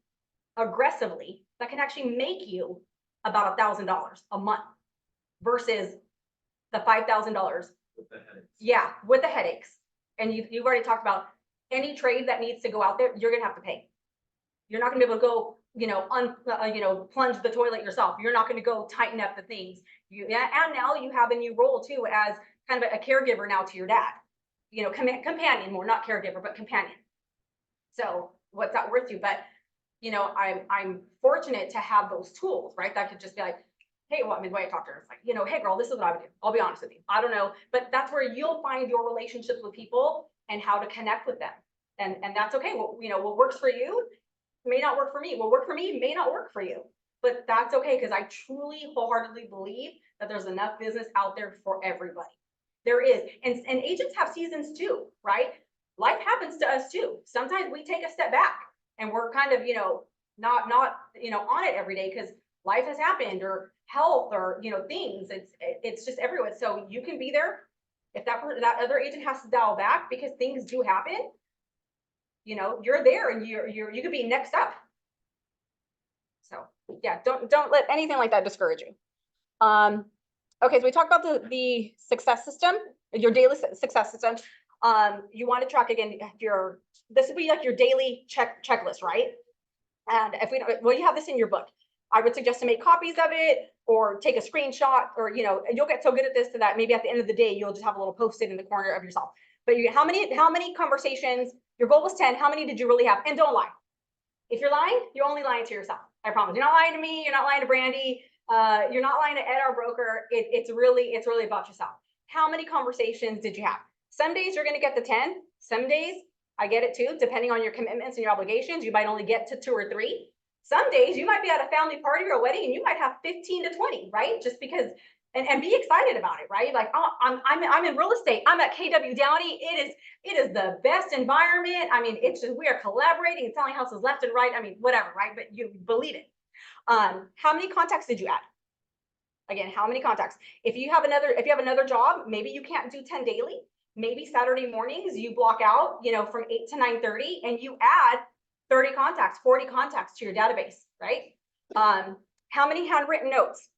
S1: aggressively. That can actually make you about $1,000 a month versus the $5,000. Yeah, with the headaches. And you've already talked about any trade that needs to go out there, you're gonna have to pay. You're not gonna be able to go, you know, plunge the toilet yourself. You're not gonna go tighten up the things. And now you have a new role too, as kind of a caregiver now to your dad. You know, companion more, not caregiver, but companion. So what's that worth you? But you know, I'm fortunate to have those tools, right? That could just be like, hey, well, I mean, the way I talk to her, it's like, you know, hey girl, this is what I would do. I'll be honest with you. I don't know, but that's where you'll find your relationships with people and how to connect with them. And that's okay. Well, you know, what works for you may not work for me. What worked for me may not work for you, but that's okay. Cause I truly wholeheartedly believe that there's enough business out there for everybody. There is. And agents have seasons too, right? Life happens to us too. Sometimes we take a step back and we're kind of, you know, not, you know, on it every day because life has happened or health or, you know, things. It's just everywhere. So you can be there. If that other agent has to dial back because things do happen, you know, you're there and you could be next up. So yeah, don't let anything like that discourage you. Okay, so we talked about the success system, your daily success system. You want to track again this would be like your daily checklist, right? And if we don't, well, you have this in your book. I would suggest to make copies of it or take a screenshot, or you know, you'll get so good at this that maybe at the end of the day you'll just have a little post-it in the corner of yourself. But how many conversations? Your goal was 10. How many did you really have? And don't lie. If you're lying, you're only lying to yourself. I promise. You're not lying to me. You're not lying to Brandy. You're not lying to Ed, our broker. It's really about yourself. How many conversations did you have? Some days you're going to get the 10. Some days I get it too, depending on your commitments and your obligations. You might only get to 2 or 3. Some days you might be at a family party or a wedding and you might have 15 to 20, right? Just because, and be excited about it, right? Like, oh, I'm in real estate. I'm at KW Downey. It is the best environment. I mean, it's just, we are collaborating and selling houses left and right. I mean, whatever, right? But you believe it. How many contacts did you add? Again, how many contacts? If you have another job, maybe you can't do 10 daily. Maybe Saturday mornings you block out, you know, from 8 to 9:30 and you add 30 contacts, 40 contacts to your database, right? How many handwritten notes?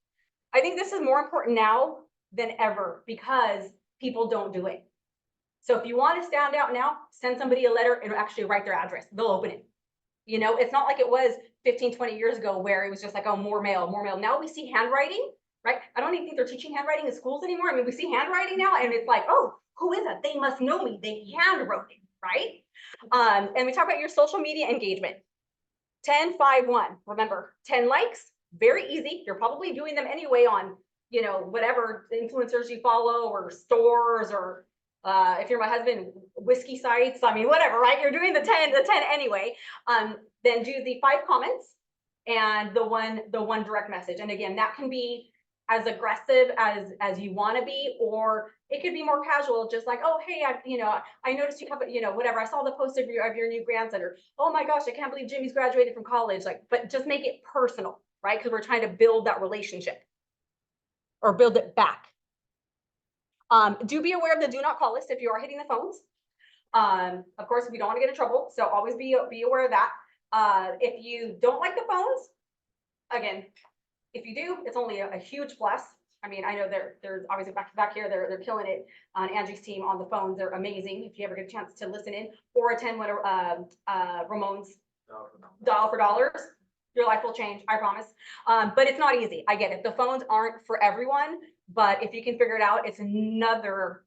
S1: I think this is more important now than ever because people don't do it. So if you want to stand out now, send somebody a letter and actually write their address. They'll open it. You know, it's not like it was 15, 20 years ago where it was just like, oh, more mail, more mail. Now we see handwriting, right? I don't even think they're teaching handwriting in schools anymore. I mean, we see handwriting now and it's like, oh, who is that? They must know me. They handwrote it, right? And we talk about your social media engagement. 10, 5, 1. Remember, 10 likes, very easy. You're probably doing them anyway on, you know, whatever influencers you follow or stores or if you're my husband, whiskey sites, I mean, whatever, right? You're doing the 10 anyway. Then do the 5 comments and the one direct message. And again, that can be as aggressive as you want to be, or it could be more casual, just like, oh, hey, I noticed you have, whatever. I saw the post of your new grandson, or, oh my gosh, I can't believe Jimmy's graduated from college. Like, but just make it personal, right? Because we're trying to build that relationship or build it back. Do be aware of the do not call list if you are hitting the phones. Of course, we don't want to get in trouble, so always be aware of that. If you don't like the phones, again, if you do, it's only a huge plus. I mean, I know they're obviously back here, they're killing it on Angie's team on the phones. They're amazing. If you ever get a chance to listen in or attend one of Ramon's Dollar for Dollars, your life will change, I promise. But it's not easy. I get it. The phones aren't for everyone, but if you can figure it out, it's another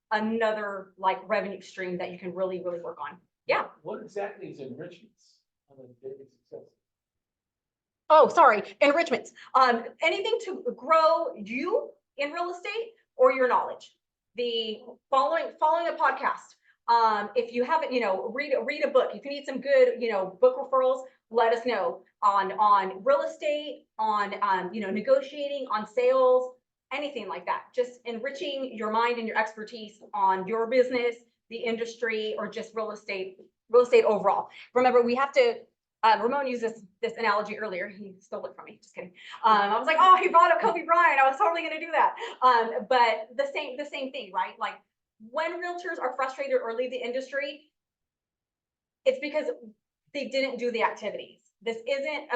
S1: like revenue stream that you can really work on. Yeah.
S5: What exactly is enrichments on a daily success?
S1: Oh, sorry, enrichments. Anything to grow you in real estate or your knowledge. The following a podcast. If you haven't, read a book. If you need some good, book referrals, let us know on real estate, on negotiating, on sales, anything like that. Just enriching your mind and your expertise on your business, the industry, or just real estate overall. Remember, we have to. Ramon used this analogy earlier. He stole it from me. Just kidding. I was like, oh, he brought up Kobe Bryant. I was totally going to do that. But the same thing, right? Like when realtors are frustrated or leave the industry, it's because they didn't do the activities. This isn't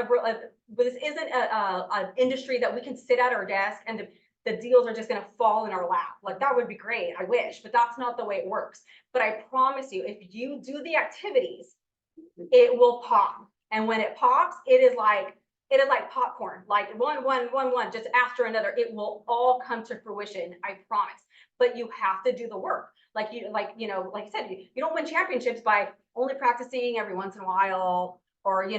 S1: an industry that we can sit at our desk and the deals are just going to fall in our lap. Like that would be great. I wish, but that's not the way it works. But I promise you, if you do the activities, it will pop. And when it pops, it is like popcorn, like one, just after another. It will all come to fruition, I promise. But you have to do the work. Like you said, you don't win championships by only practicing every once in a while, or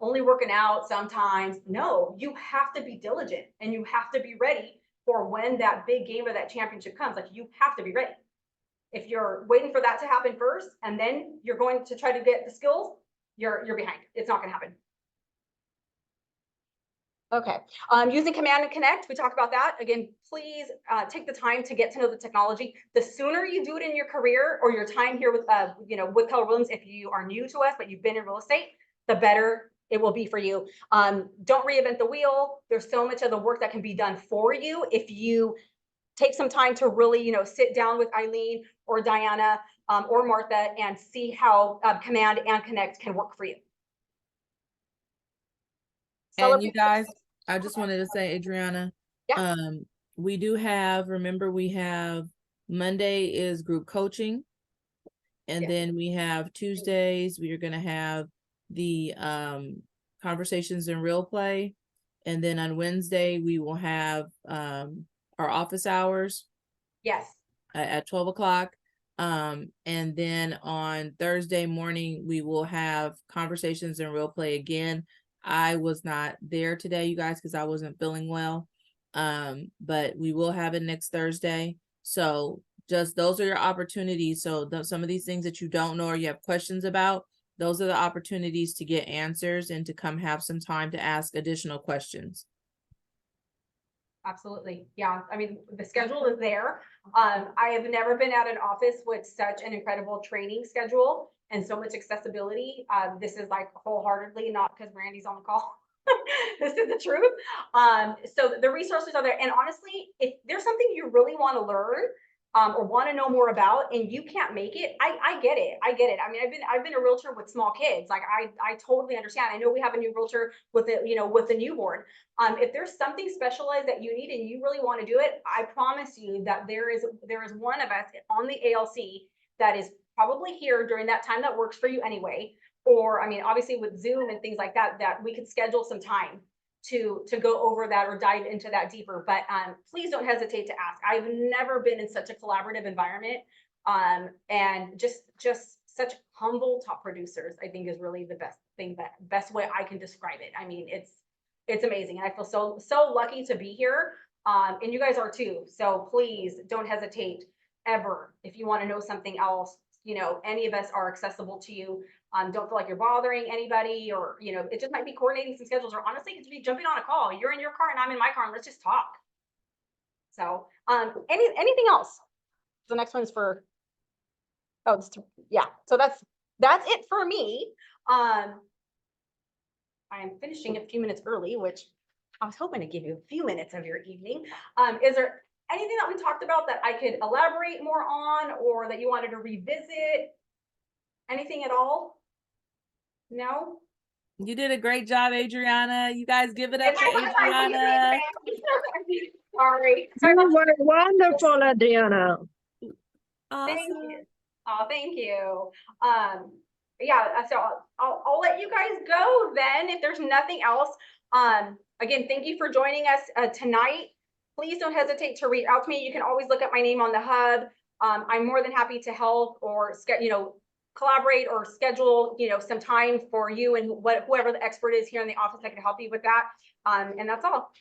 S1: only working out sometimes. No, you have to be diligent and you have to be ready for when that big game or that championship comes. Like you have to be ready. If you're waiting for that to happen first and then you're going to try to get the skills, you're behind. It's not going to happen. Okay. Using Command and Connect, we talked about that. Again, please take the time to get to know the technology. The sooner you do it in your career or your time here with Keller Williams, if you are new to us but you've been in real estate, the better it will be for you. Don't reinvent the wheel. There's so much of the work that can be done for you if you take some time to really, sit down with Eileen or Diana or Martha and see how Command and Connect can work for you.
S2: And you guys, I just wanted to say, Adriana,
S1: Yeah.
S2: we do have, remember we have Monday is group coaching. And then we have Tuesdays, we are going to have the conversations in real play. And then on Wednesday, we will have our office hours.
S1: Yes.
S2: At 12 o'clock. And then on Thursday morning, we will have conversations in real play again. I was not there today, you guys, because I wasn't feeling well. But we will have it next Thursday. So just those are your opportunities. So some of these things that you don't know or you have questions about, those are the opportunities to get answers and to come have some time to ask additional questions.
S1: Absolutely. Yeah. I mean, the schedule is there. I have never been at an office with such an incredible training schedule and so much accessibility. This is like wholeheartedly, not because Randy's on the call. This is the truth. So the resources are there. And honestly, if there's something you really want to learn or want to know more about and you can't make it, I get it. I get it. I mean, I've been a realtor with small kids. Like I totally understand. I know we have a new realtor with with a newborn. If there's something specialized that you need and you really want to do it, I promise you that there is one of us on the ALC that is probably here during that time that works for you anyway. Or, I mean, obviously with Zoom and things like that, that we could schedule some time to go over that or dive into that deeper. But please don't hesitate to ask. I've never been in such a collaborative environment. And just such humble top producers, I think is really the best way I can describe it. I mean, it's amazing. And I feel so lucky to be here. And you guys are too. So please don't hesitate ever. If you want to know something else, you know, any of us are accessible to you. Don't feel like you're bothering anybody, or, you know, it just might be coordinating some schedules, or honestly, it could be jumping on a call. You're in your car and I'm in my car and let's just talk. So, anything else? The next one's for, oh, yeah. So that's it for me. I am finishing a few minutes early, which I was hoping to give you a few minutes of your evening. Is there anything that we talked about that I could elaborate more on, or that you wanted to revisit? Anything at all? No?
S2: You did a great job, Adriana. You guys give it up to Adriana.
S1: Sorry.
S6: You were wonderful, Adriana.
S1: Thank
S2: Awesome.
S1: you. Oh, thank you. Yeah, so I'll let you guys go then if there's nothing else. Again, thank you for joining us tonight. Please don't hesitate to reach out to me. You can always look at my name on the hub. I'm more than happy to help or collaborate or schedule, some time for you and whoever the expert is here in the office that can help you with that. And that's all.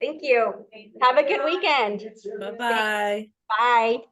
S1: Thank you. Have a good weekend.
S2: Bye-bye.
S1: Bye.